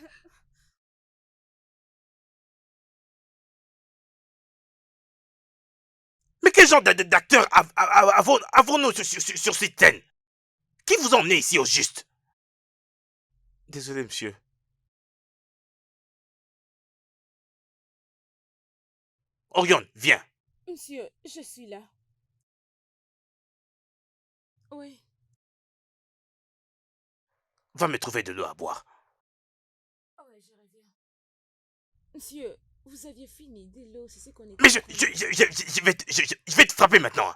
A: Mais quel genre d'acteur avons-nous sur cette scène? Qui vous a emmené ici au juste? Désolé, monsieur. Orion, viens.
F: Monsieur, je suis là. Oui.
A: Va me trouver de l'eau à boire.
F: Ouais, je reviens. Monsieur, vous aviez fini de l'eau, c'est ce qu'on était.
A: Mais je vais te frapper maintenant.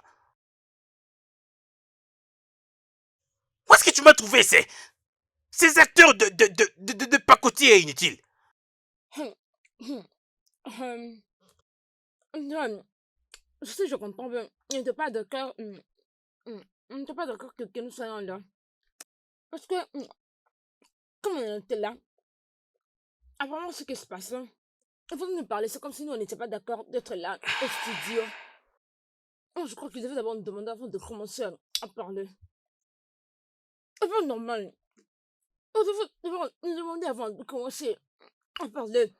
A: Où est-ce que tu m'as trouvé ces acteurs de pacotiers inutiles?
F: Non, je sais, je comprends bien. Il n'était pas d'accord. Il n'était pas d'accord que nous soyons là. Parce que, comme on était là, apparemment, ce qui se passe, vous nous parler, c'est comme si nous, on n'était pas d'accord d'être là, au studio. Oh, je crois que je devais d'abord nous demander avant de commencer à parler. C'est pas normal. On devait d'abord nous demander avant de commencer à parler.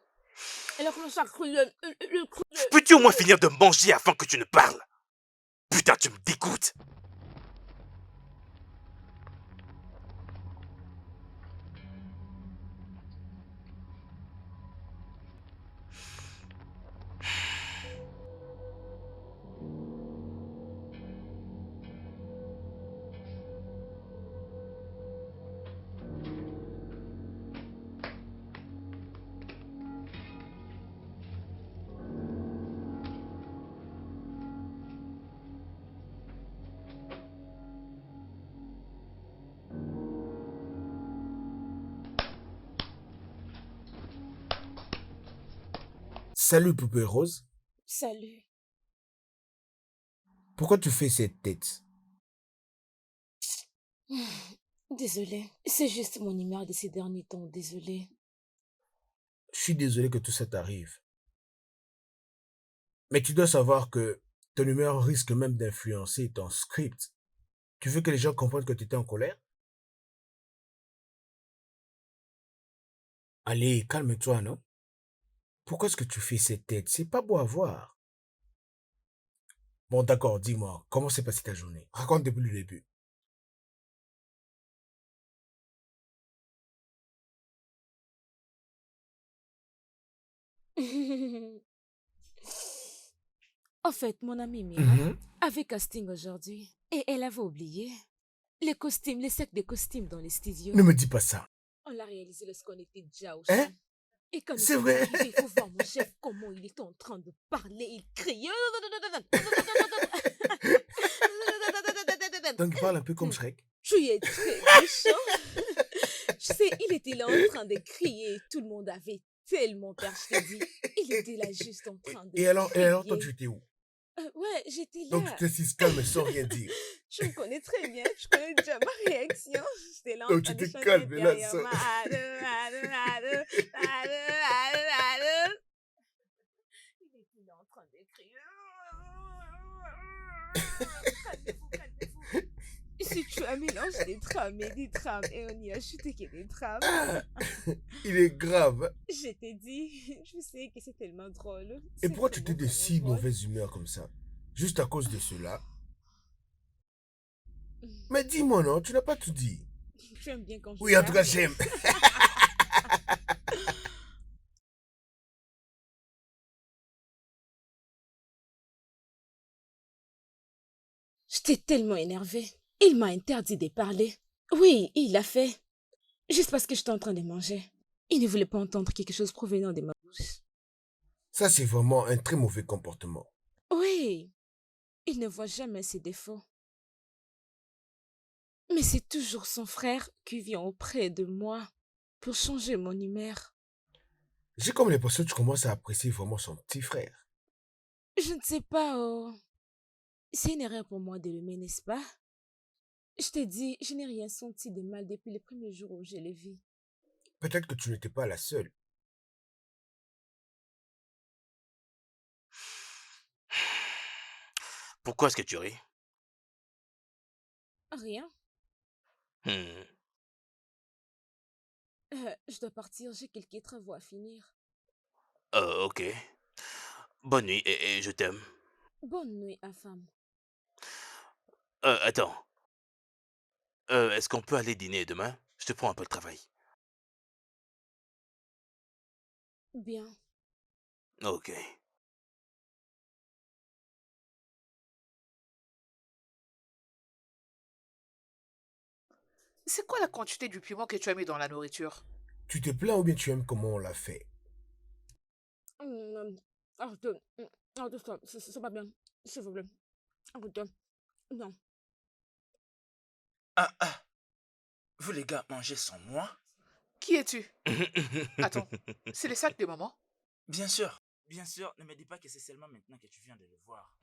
F: Elle a commencé à crier.
A: Peux-tu au moins finir de manger avant que tu ne parles? Putain, tu me dégoûtes.
B: Salut, poupée rose.
F: Salut.
B: Pourquoi tu fais cette tête?
F: Désolée. C'est juste mon humeur de ces derniers temps. Désolée.
B: Je suis désolé que tout ça t'arrive. Mais tu dois savoir que ton humeur risque même d'influencer ton script. Tu veux que les gens comprennent que tu étais en colère? Allez, calme-toi, non? Pourquoi est-ce que tu fais cette tête? C'est pas beau à voir. Bon, d'accord, dis-moi, comment s'est passée ta journée? Raconte depuis le début.
F: En fait, mon amie Mira avait casting aujourd'hui. Et elle avait oublié les costumes, les sacs de costumes dans les studios.
B: Ne me dis pas ça.
F: On l'a réalisé lorsqu'on était déjà au
B: Hein?
F: show. Et quand nous
B: C'est
F: sommes
B: vrai?
F: arrivés, il faut voir mon chef comment il était en train de parler. Il criait.
B: Donc, il parle un peu comme Shrek.
F: Tu es très méchant. Tu sais, il était là en train de crier. Tout le monde avait tellement peur, je te dis. Il était là juste en train de
B: Et alors, toi,
F: crier.
B: tu étais où?
F: Ouais, j'étais là.
B: Donc, tu t'assises calme sans rien dire.
F: Je me connais très bien. Je connais déjà ma réaction. J'étais là en
B: Donc,
F: train
B: tu
F: de
B: t'es
F: chanter
B: calme, là,
F: derrière
B: ça.
F: moi. Il était là en train de crier. Calmez-vous, calmez-vous. Si tu as mélangé des trames et on y a ajouté que des trames.
B: Il est grave. Hein.
F: Je t'ai dit, je sais que c'est tellement drôle.
B: Et
F: C'est
B: pourquoi tu t'es
F: vraiment,
B: de
F: vraiment
B: si
F: drôle.
B: mauvaise humeur comme ça? Juste à cause de cela? Mais dis-moi non, tu n'as pas tout dit.
F: Tu aimes bien quand je
B: Oui, en tout cas,
F: parle.
B: j'aime.
F: J'étais tellement énervée. Il m'a interdit de parler. Oui, il l'a fait. Juste parce que j'étais en train de manger. Il ne voulait pas entendre quelque chose provenant de ma bouche.
B: Ça, c'est vraiment un très mauvais comportement.
F: Oui, il ne voit jamais ses défauts. Mais c'est toujours son frère qui vient auprès de moi pour changer mon humeur.
B: J'ai comme l'impression que tu commences à apprécier vraiment son petit frère.
F: Je ne sais pas, oh. C'est une erreur pour moi de l'aimer, n'est-ce pas? Je t'ai dit, je n'ai rien senti de mal depuis le premier jour où je l'ai vu.
B: Peut-être que tu n'étais pas la seule.
A: Pourquoi est-ce que tu ris?
F: Rien.
A: Hmm.
F: Je dois partir, j'ai quelques travaux à finir.
A: Ok. Bonne nuit et je t'aime.
F: Bonne nuit, femme.
A: Attends. Est-ce qu'on peut aller dîner demain? Je te prends un peu de travail.
F: Bien.
A: Ok.
C: C'est quoi la quantité du piment que tu as mis dans la nourriture?
B: Tu te plains ou bien tu aimes comment on l'a fait?
F: Arrête. Arrête, stop. C'est pas bien. S'il vous plaît. Arrête. Non.
D: Ah, ah, vous les gars mangez sans moi?
C: Qui es-tu? Attends, c'est les sacs de maman?
D: Bien sûr. Bien sûr, ne me dis pas que c'est seulement maintenant que tu viens de le voir.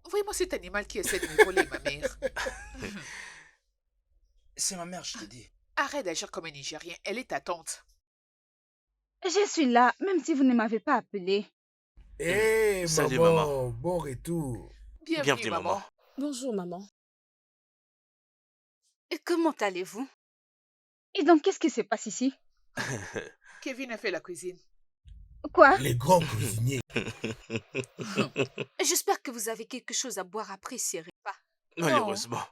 C: Envoyez-moi cet animal qui essaie de me voler ma mère.
D: C'est ma mère, je te dis.
C: Arrête d'agir comme un Nigérien, elle est ta tante.
E: Je suis là, même si vous ne m'avez pas appelé.
B: Hé,
A: Salut, maman.
B: maman, bon retour.
C: Bienvenue,
A: Bienvenue,
C: maman.
A: maman.
F: Bonjour, maman.
I: Et comment allez-vous?
E: Et donc, qu'est-ce qui se passe ici?
C: Kevin a fait la cuisine.
E: Quoi?
B: Les grands cuisiniers.
I: J'espère que vous avez quelque chose à boire après ces repas.
A: Malheureusement.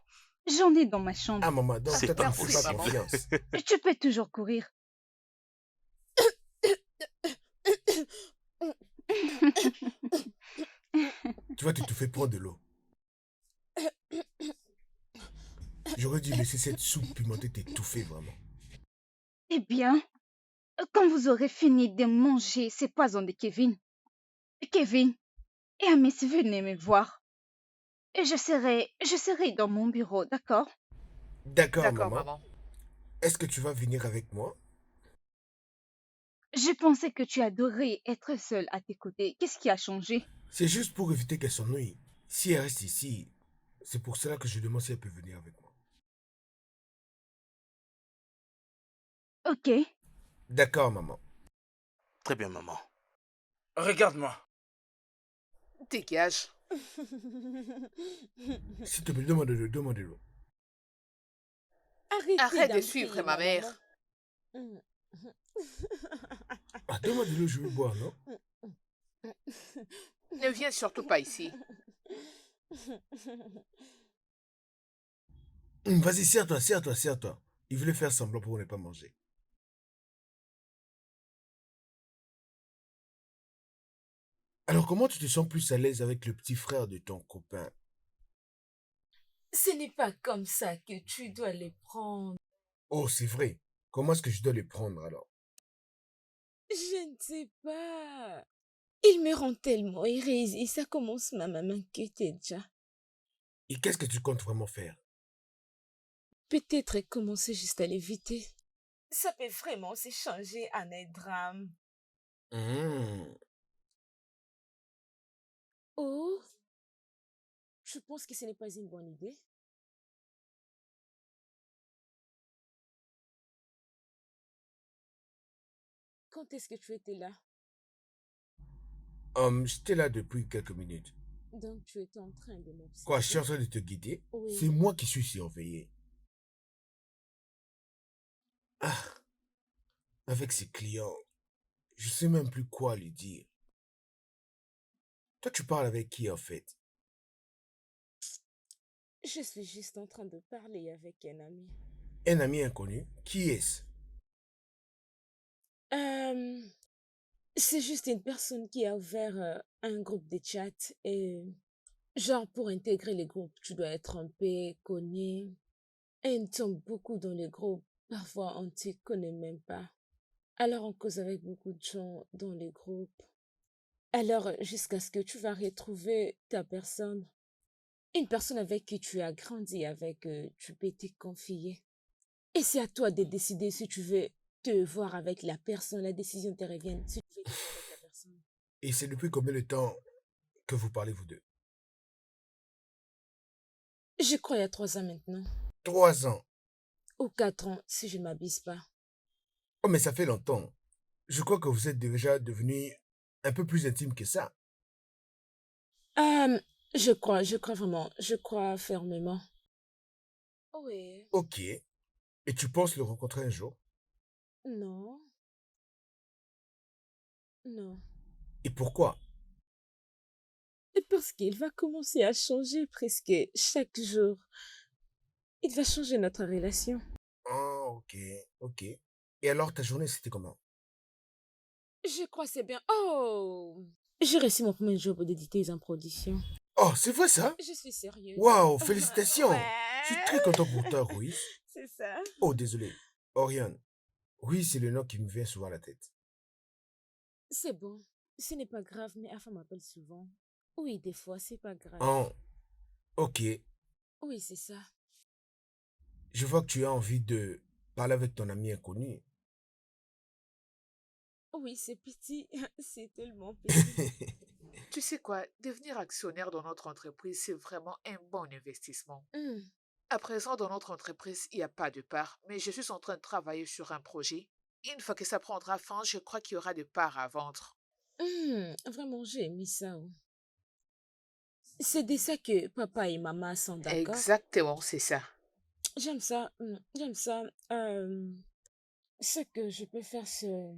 E: J'en ai dans ma chambre.
B: Ah, maman, donc
A: C'est
B: toi, tu
A: pas
B: ne fais pas
C: possible.
B: confiance.
E: Tu peux toujours courir.
B: Tu vas te faire prendre de l'eau. J'aurais dû laisser cette soupe pimentée t'étouffer vraiment.
E: Eh bien, quand vous aurez fini de manger ces poisons de Kevin, et Amis, venez me voir. Et je serai dans mon bureau, d'accord?
B: D'accord,
C: D'accord,
B: maman.
C: maman.
B: Est-ce que tu vas venir avec moi?
E: Je pensais que tu adorais être seule à tes côtés. Qu'est-ce qui a changé?
B: C'est juste pour éviter qu'elle s'ennuie. Si elle reste ici, c'est pour cela que je demande si elle peut venir avec moi.
E: Ok.
B: D'accord, maman.
A: Très bien, maman.
D: Regarde-moi.
C: Dégage.
B: S'il te plaît, demande-le, demande-le.
C: Arrête de
F: d'en
C: suivre
F: crier,
C: ma mère.
F: maman.
B: Ah, demande-le, je veux boire, non?
C: Ne viens surtout pas ici.
B: Vas-y, serre-toi, serre-toi, serre-toi. Il voulait faire semblant pour ne pas manger. Alors, comment tu te sens plus à l'aise avec le petit frère de ton copain?
F: Ce n'est pas comme ça que tu dois les prendre.
B: Oh, c'est vrai. Comment est-ce que je dois les prendre alors?
F: Je ne sais pas. Il me rend tellement heureuse et ça commence même à m'inquiéter déjà.
B: Et qu'est-ce que tu comptes vraiment faire?
F: Peut-être commencer juste à l'éviter. Ça peut vraiment se changer en un drame.
B: Hmm.
F: Oh, je pense que ce n'est pas une bonne idée. Quand est-ce que tu étais là?
B: J'étais là depuis quelques minutes.
F: Donc tu étais en train de
B: Quoi, je suis
F: m'observer?
B: en train de te guider?
F: Oui.
B: C'est moi qui suis surveillé. Ah, Avec ses clients, je sais même plus quoi lui dire. Toi, tu parles avec qui en fait?
F: Je suis juste en train de parler avec un ami.
B: Un ami inconnu? Qui est-ce?
F: Euh, c'est juste une personne qui a ouvert un groupe de chat et genre pour intégrer les groupes, tu dois être un peu connu. Et nous sommes beaucoup dans les groupes. Parfois, on ne te connaît même pas. Alors, on cause avec beaucoup de gens dans les groupes. Alors, jusqu'à ce que tu vas retrouver ta personne. Une personne avec qui tu as grandi, avec tu peux te confier. Et c'est à toi de décider si tu veux te voir avec la personne. La décision te revient si tu veux te voir avec la personne.
B: Et c'est depuis combien de temps que vous parlez vous deux?
F: Je crois il y a 3 ans maintenant.
B: 3 ans.
F: Ou 4 ans, si je ne m'abuse pas.
B: Oh, mais ça fait longtemps. Je crois que vous êtes déjà devenu un peu plus intime que ça.
F: Je crois vraiment, je crois fermement. Oui.
B: Ok. Et tu penses le rencontrer un jour?
F: Non, non.
B: Et pourquoi?
F: Et parce qu'il va commencer à changer presque chaque jour. Il va changer notre relation.
B: Ah, ok, ok. Et alors, ta journée, c'était comment?
F: Je crois que c'est bien. Oh! J'ai réussi mon premier job d'éditeuse en production.
B: Oh, c'est vrai ça?
F: Je suis sérieuse.
B: Waouh, félicitations! Je suis très
F: Ouais.
B: content pour toi, Ruiz.
F: C'est ça.
B: Oh, désolé. Oriane. Ruiz, c'est le nom qui me vient souvent à la tête.
F: C'est bon. Ce n'est pas grave, mais Afa m'appelle souvent. Oui, des fois, c'est pas grave.
B: Oh, ok.
F: Oui, c'est ça.
B: Je vois que tu as envie de parler avec ton ami inconnu.
F: Oui, c'est petit. C'est tellement petit.
C: Tu sais quoi, devenir actionnaire dans notre entreprise, c'est vraiment un bon investissement.
F: Hmm.
C: À présent, dans notre entreprise, il n'y a pas de part, mais je suis en train de travailler sur un projet. Une fois que ça prendra fin, je crois qu'il y aura des parts à vendre.
F: Vraiment, j'ai aimé ça. Oh. C'est de ça que papa et maman sont d'accord.
C: Exactement, c'est ça.
F: J'aime ça. J'aime ça. Ce que je peux faire, c'est...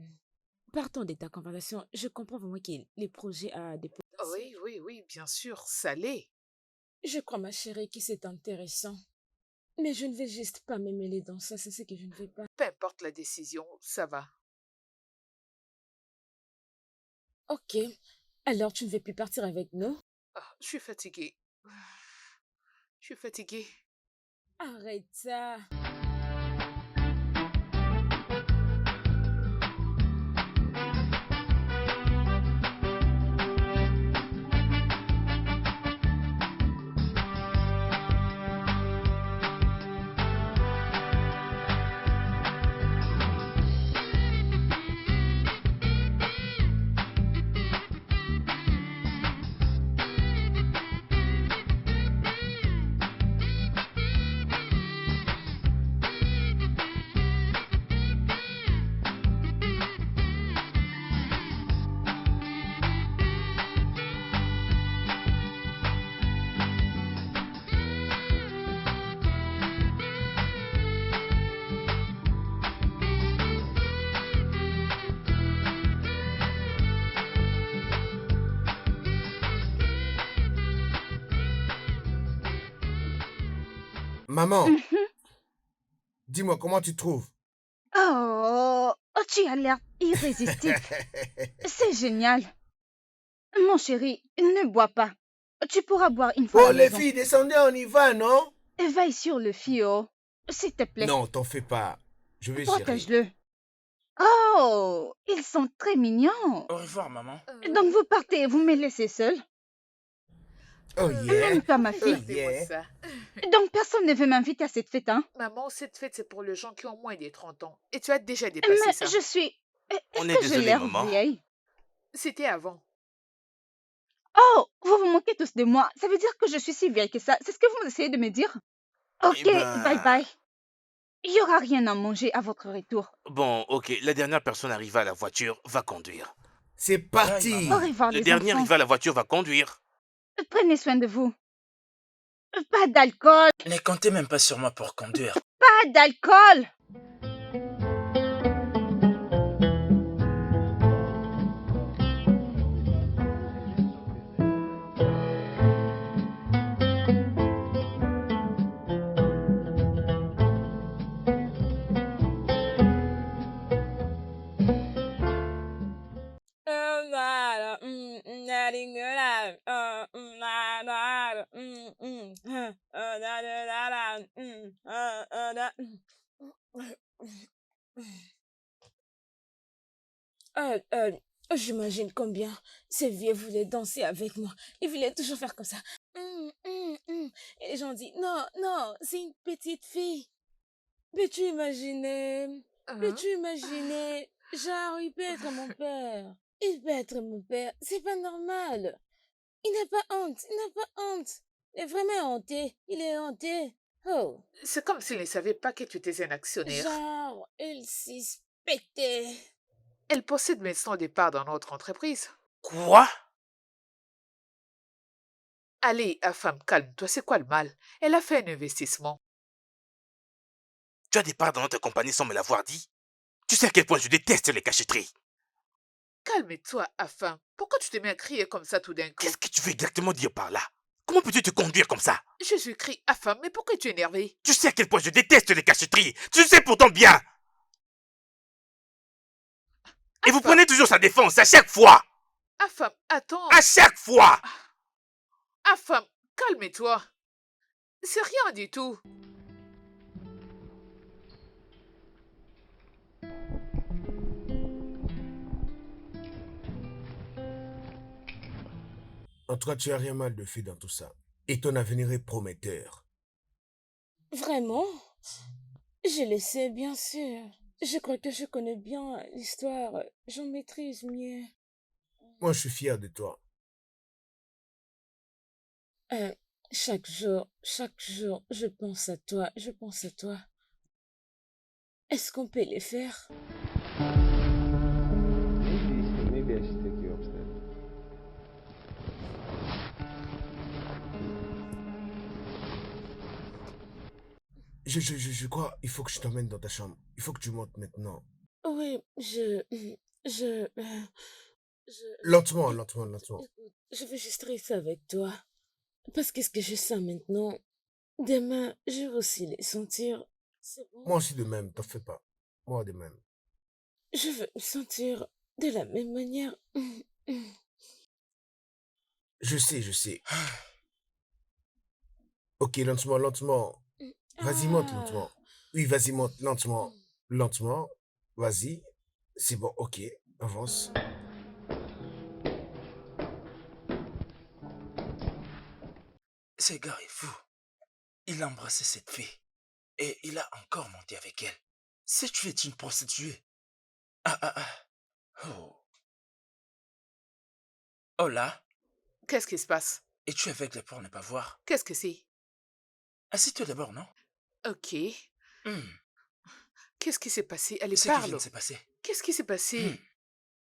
F: Partant de ta conversation, je comprends vraiment que les projets a des potentiels.
C: Oui, bien sûr, ça l'est.
F: Je crois, ma chérie, que c'est intéressant. Mais je ne vais juste pas me mêler dans ça, c'est ce que je ne vais pas.
C: Peu importe la décision, ça va.
F: Ok, alors tu ne veux plus partir avec nous?
C: Ah, je suis fatiguée. Je suis fatiguée.
F: Arrête ça.
B: Maman,
E: Mhm.
B: dis-moi comment tu trouves?
E: Oh, tu as l'air irrésistible. C'est génial. Mon chéri, ne bois pas. Tu pourras boire une fois à
B: Oh,
E: la
B: les
E: maison.
B: filles, descendez, on y va, non?
E: Veille sur le fio, s'il te plaît.
B: Non, t'en fais pas. Je vais gérer.
E: Protège-le. Oh, ils sont très mignons.
D: Au revoir, maman.
E: Donc vous partez et vous me laissez seule.
B: Oh yeah.
E: Même toi, ma fille.
C: Regardez-moi
B: yeah.
C: ça.
E: Donc personne ne veut m'inviter à cette fête, hein?
C: Maman, cette fête, c'est pour les gens qui ont moins de 30 ans. Et tu as déjà
E: Mais
C: dépassé ça.
E: je suis...
A: On
E: Est-ce
A: est
E: que j'ai
A: désolé,
E: l'air
A: maman.
E: vieille?
C: C'était avant.
E: Oh, vous vous moquez tous de moi. Ça veut dire que je suis si vieille que ça. C'est ce que vous essayez de me dire? Ok,
A: Eh ben-
E: bye bye. Il n'y aura rien à manger à votre retour.
A: Bon, ok, la dernière personne arrivée à la voiture va conduire.
B: C'est parti.
D: Bye,
E: Au
D: maman.
E: revoir,
A: Le
E: les
A: dernier
E: enfants.
A: arrivé à la voiture va conduire.
E: Prenez soin de vous. Pas d'alcool.
D: Ne comptez même pas sur moi pour conduire.
E: Pas d'alcool.
F: Euh, euh, J'imagine combien ce vieux voulait danser avec moi. Il voulait toujours faire comme ça. Et les gens disent, non, non, c'est une petite fille. Peux-tu imaginer?
C: Hein?
F: Peux-tu imaginer? Genre, il peut être mon père. Il peut être mon père. C'est pas normal. Il n'a pas honte. Il n'a pas honte. Il est vraiment hanté. Il est hanté. Oh.
C: C'est comme s'il ne savait pas que tu étais un actionnaire.
F: Genre, il suspectait.
C: Elle possède maintenant des parts dans notre entreprise.
A: Quoi?
C: Allez, femme, calme-toi, c'est quoi le mal? Elle a fait un investissement.
A: Tu as des parts dans notre compagnie sans me l'avoir dit? Tu sais à quel point je déteste les cachotteries.
C: Calme-toi, femme. Pourquoi tu te mets à crier comme ça tout d'un coup?
A: Qu'est-ce que tu veux exactement dire par là? Comment peux-tu te conduire comme ça?
C: Jésus-Christ, femme, mais pourquoi tu es énervé?
A: Tu sais à quel point je déteste les cachotteries. Tu le sais pourtant bien. Et vous
C: Femme,
A: prenez toujours sa défense à chaque fois.
C: femme, attends.
A: À chaque fois.
C: Femme, calme-toi. C'est rien du tout.
B: En tout cas, tu as rien mal de fait dans tout ça. Et ton avenir est prometteur.
F: Vraiment? Je le sais, bien sûr. Je crois que je connais bien l'histoire. J'en maîtrise mieux.
B: Moi, je suis fier de toi.
F: Euh, chaque jour, je pense à toi, je pense à toi. Est-ce qu'on peut les faire?
J: Maybe I should take you upstairs.
B: Je crois, il faut que je t'emmène dans ta chambre. Il faut que tu montes maintenant.
F: Oui, je,
B: Lentement, lentement, lentement.
F: écoute, je veux juste rester avec toi. Parce que ce que je sens maintenant, demain, je vais aussi les sentir. C'est bon.
B: Moi aussi de même, t'en fais pas. Moi de même.
F: Je veux me sentir de la même manière.
B: Je sais. Ok, lentement, lentement. Vas-y, monte
F: Ah.
B: lentement. Oui, vas-y, monte lentement. Lentement. Vas-y. C'est bon, ok. Avance.
D: Ce gars est fou. Il a embrassé cette fille. Et il a encore monté avec elle. Cette fille est une prostituée. Ah. Oh. Oh là.
C: Qu'est-ce qui se passe?
D: Es-tu aveugle pour ne pas voir?
C: Qu'est-ce que c'est?
D: Assieds-toi d'abord, non?
C: Ok.
D: Hmm.
C: Qu'est-ce qui s'est passé? Allez,
D: Ce qui vient
C: parle.
D: de se passer.
C: Qu'est-ce qui s'est passé?
D: Hmm.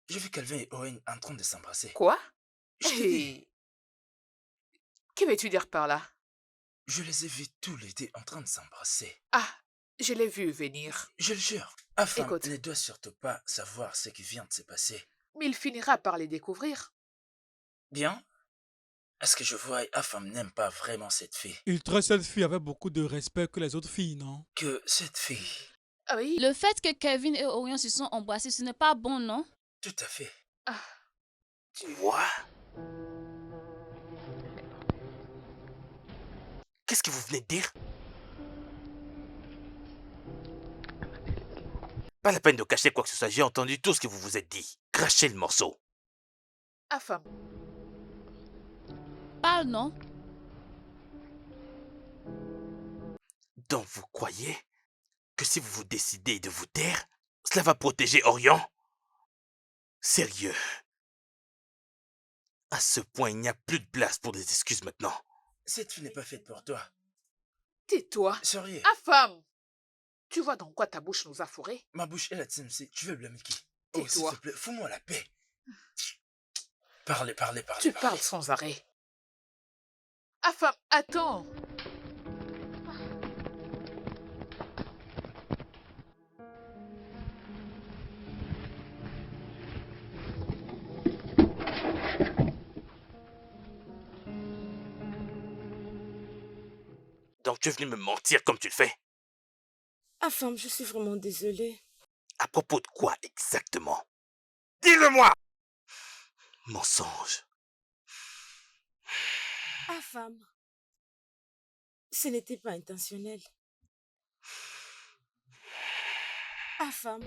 D: J'ai vu Calvin et Owen en train de s'embrasser.
C: Quoi?
D: Je t'ai dit,
C: Hey, que veux-tu dire par là?
D: je les ai vus tous les deux en train de s'embrasser.
C: Ah, je l'ai vu venir.
D: Je le jure. Afin
C: Écoute.
D: ne doit surtout pas savoir ce qui vient de se passer.
C: Mais il finira par les découvrir.
D: Bien? Est-ce que je vois Afam n'aime pas vraiment cette fille?
K: Il traite cette fille avec beaucoup de respect que les autres filles, non?
D: Que cette fille...
C: Ah oui?
H: Le fait que Kevin et Orion se sont embrassés, ce n'est pas bon, non?
D: Tout à fait.
C: Ah,
A: Quoi? Qu'est-ce que vous venez de dire? Pas la peine de cacher quoi que ce soit, j'ai entendu tout ce que vous vous êtes dit. Crachez le morceau.
C: femme.
H: Parle, non?
A: Donc vous croyez que si vous vous décidez de vous taire, cela va protéger Orion? Sérieux? À ce point, il n'y a plus de place pour des excuses maintenant.
D: Cette fille n'est pas faite pour toi.
C: Tais-toi.
D: Sérieux.
C: Femme. Tu vois dans quoi ta bouche nous a fourrés?
D: Ma bouche est la tienne, tu veux blâmer qui? Oh, s'il
C: Tais-toi.
D: te plaît, fous-moi la paix. Parlez.
C: Tu parles sans arrêt. Femme, attends.
A: Donc tu es venu me mentir comme tu le fais?
F: Afam, je suis vraiment désolée.
A: À propos de quoi exactement? Dis-le-moi! Mensonge.
F: Afam, Ce n'était pas intentionnel. Ah, femme.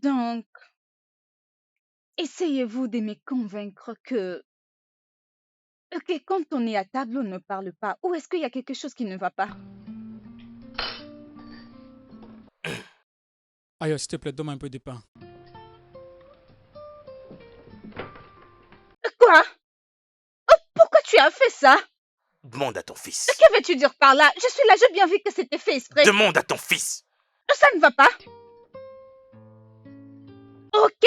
E: Donc, essayez-vous de me convaincre que quand on est à table, on ne parle pas. Ou est-ce qu'il y a quelque chose qui ne va pas?
K: Aïe, s'il te plaît, donne-moi un peu de pain.
E: Quoi? Pourquoi tu as fait ça?
A: Demande à ton fils.
E: Que veux-tu dire par là? Je suis là, j'ai bien vu que c'était fait exprès.
A: Demande à ton fils.
E: Ça ne va pas. Ok,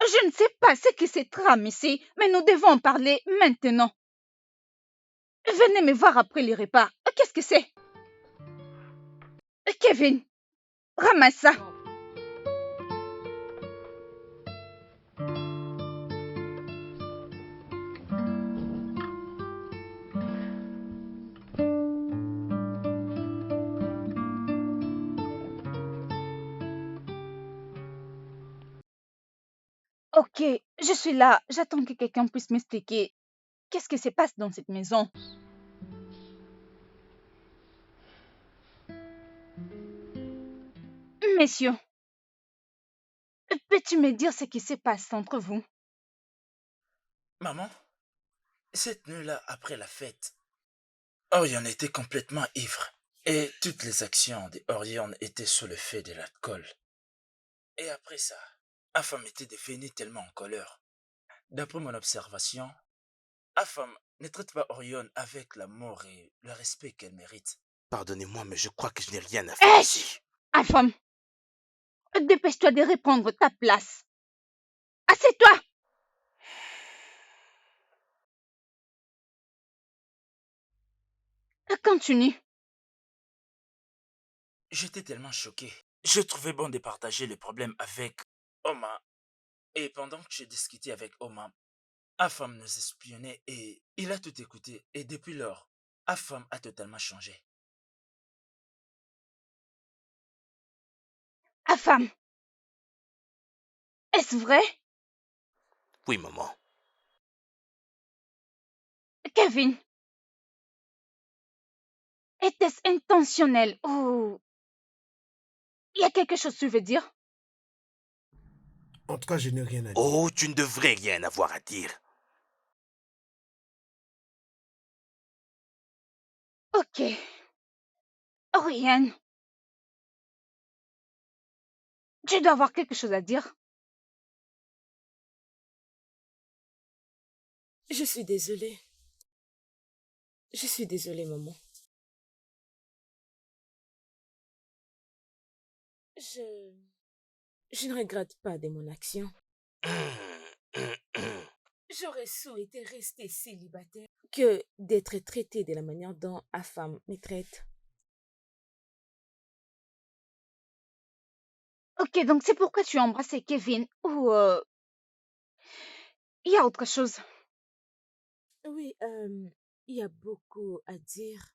E: je ne sais pas ce qui se trame ici, mais nous devons en parler maintenant. Venez me voir après les repas. Qu'est-ce que c'est? Kevin, ramasse ça. Ok, je suis là. J'attends que quelqu'un puisse m'expliquer qu'est-ce qui se passe dans cette maison. Messieurs, peux-tu me dire ce qui se passe entre vous?
D: Maman, cette nuit-là, après la fête, Orion était complètement ivre. Et toutes les actions de Orion étaient sous le fait de l'alcool. Et après ça, Afam était devenue tellement en colère. D'après mon observation, Afam ne traite pas Orion avec l'amour et le respect qu'elle mérite.
A: Pardonnez-moi, mais je crois que je n'ai rien à faire ici.
E: Afam, dépêche-toi de reprendre ta place. Assieds-toi. Continue.
D: J'étais tellement choqué. Je trouvais bon de partager le problème avec Oma. Et pendant que je discutais avec Oma, Afam nous espionnait et il a tout écouté. Et depuis lors, Afam a totalement changé.
E: Afam, est-ce vrai?
A: Oui, maman.
E: Kevin, était-ce intentionnel ou il y a quelque chose que tu veux dire?
B: En tout cas, je n'ai rien à dire.
A: Oh, tu ne devrais rien avoir à dire.
E: Ok. Oriane, tu dois avoir quelque chose à dire.
F: Je suis désolée. Je suis désolée, maman. Je ne regrette pas de mon action. J'aurais souhaité rester célibataire que d'être traitée de la manière dont Afam me traite.
E: Ok, donc c'est pourquoi tu as embrassé Kevin ou il y a autre chose?
F: Oui, il y a beaucoup à dire.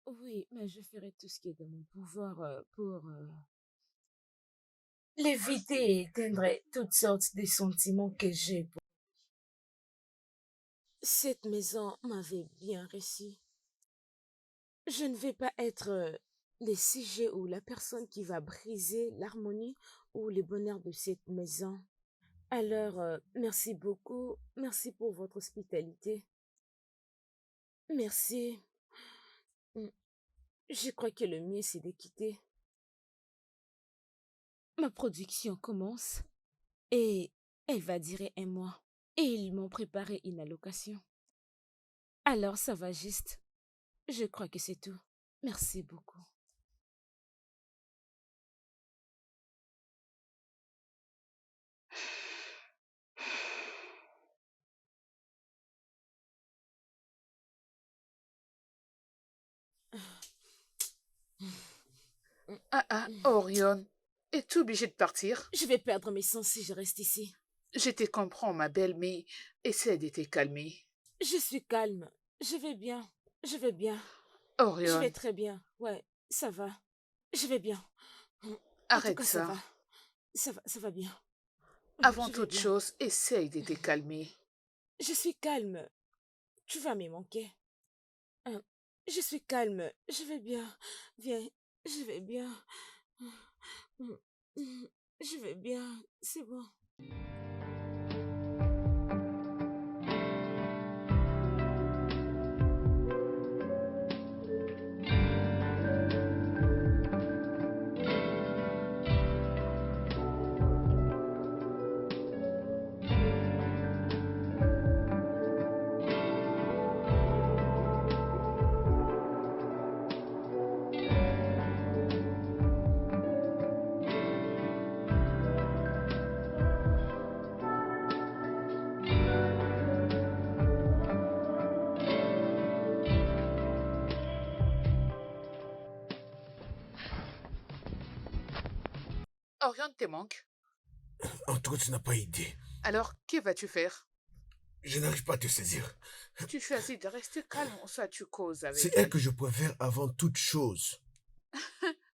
F: Oui, mais je ferai tout ce qui est de mon pouvoir pour l'éviter et éteindre toutes sortes de sentiments que j'ai pour cette maison m'avait bien reçu. Je ne vais pas être le sujet ou la personne qui va briser l'harmonie ou le bonheur de cette maison. Alors, merci beaucoup. Merci pour votre hospitalité. Merci. Mm, Je crois que le mieux, c'est de quitter. Ma production commence et elle va durer un mois. Et ils m'ont préparé une allocation. Alors, ça va juste. Je crois que c'est tout. Merci beaucoup.
C: Ah, Orion, es-tu obligée de partir?
F: Je vais perdre mes sens si je reste ici.
C: Je te comprends, ma belle, mais essaie de te calmer.
F: Je suis calme. Je vais bien. Je vais bien. Je vais
C: Orion,
F: très bien. Ouais, ça va. Je vais bien. En tout
C: arrête
F: cas, ça
C: ça.
F: va. Ça va bien.
C: Avant
F: Je vais
C: toute
F: bien.
C: chose, essaye de te calmer.
F: Je suis calme. Tu vas me manquer. Hein, Je suis calme. Je vais bien. Viens. Je vais bien. Je vais bien. C'est bon.
C: Orion te manque.
B: En tout cas, tu n'as pas idée.
C: Alors, que vas-tu faire?
B: Je n'arrive pas à te saisir.
C: Tu choisis de rester calme ou soit tu causes avec
B: C'est elle
C: elle.
B: que je préfère avant toute chose.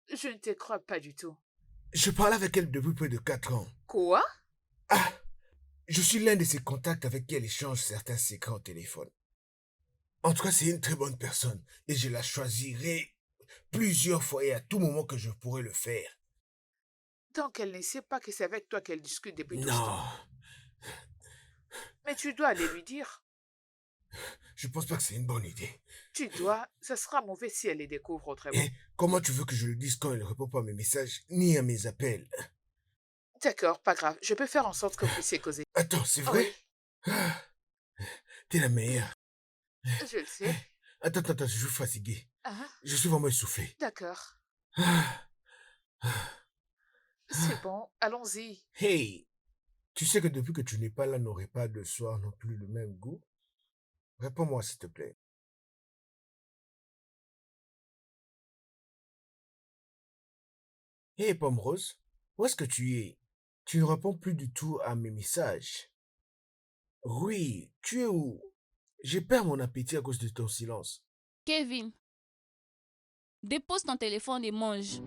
C: Je ne te crois pas du tout.
B: Je parle avec elle depuis près de 4 ans.
C: Quoi?
B: Ah! Je suis l'un de ses contacts avec qui elle échange certains secrets au téléphone. En tout cas, c'est une très bonne personne et je la choisirai plusieurs fois et à tout moment que je pourrai le faire.
C: Donc elle ne sait pas que c'est avec toi qu'elle discute depuis tout ce
B: Non,
C: temps. Mais tu dois aller lui dire.
B: je pense pas que c'est une bonne idée.
C: Tu dois. Ça sera mauvais si elle les découvre autrement.
B: Et comment tu veux que je le dise quand elle ne répond pas à mes messages ni à mes appels?
C: D'accord, pas grave. Je peux faire en sorte que vous puissiez causer.
B: Attends, c'est
C: Ah
B: vrai?
C: oui,
B: Ah, t'es la meilleure.
C: je le sais.
B: Attends, je suis fatigué.
C: Ah,
B: Je suis vraiment essoufflé.
C: d'accord.
B: Ah,
C: C'est bon, allons-y.
B: Hey, tu sais que depuis que tu n'es pas là, nos repas de soir n'ont plus le même goût? Réponds-moi, s'il te plaît. Hey, Pomme Rose, où est-ce que tu es? Tu ne réponds plus du tout à mes messages. Oui, tu es où? J'ai perdu mon appétit à cause de ton silence.
H: Kevin, dépose ton téléphone et mange.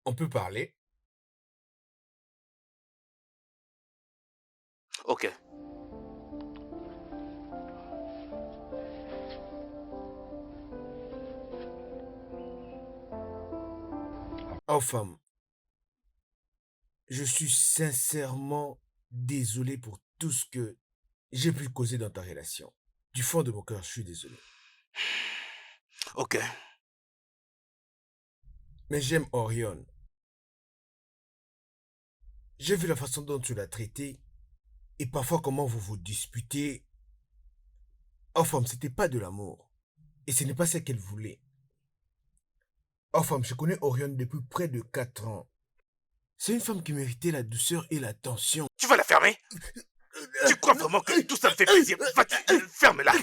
B: On peut parler?
A: Ok.
B: Oh, femme, je suis sincèrement désolé pour tout ce que j'ai pu causer dans ta relation. Du fond de mon cœur, je suis désolé.
A: Ok.
B: Mais j'aime Orion. J'ai vu la façon dont tu l'as traité et parfois comment vous vous disputez. Oh, femme, c'était pas de l'amour. Et ce n'est pas ce qu'elle voulait. Oh, femme, je connais Orion depuis près de 4 ans. C'est une femme qui méritait la douceur et l'attention.
A: Tu vas la fermer? Tu crois vraiment que tout ça me fait plaisir? Va-tu ferme-la?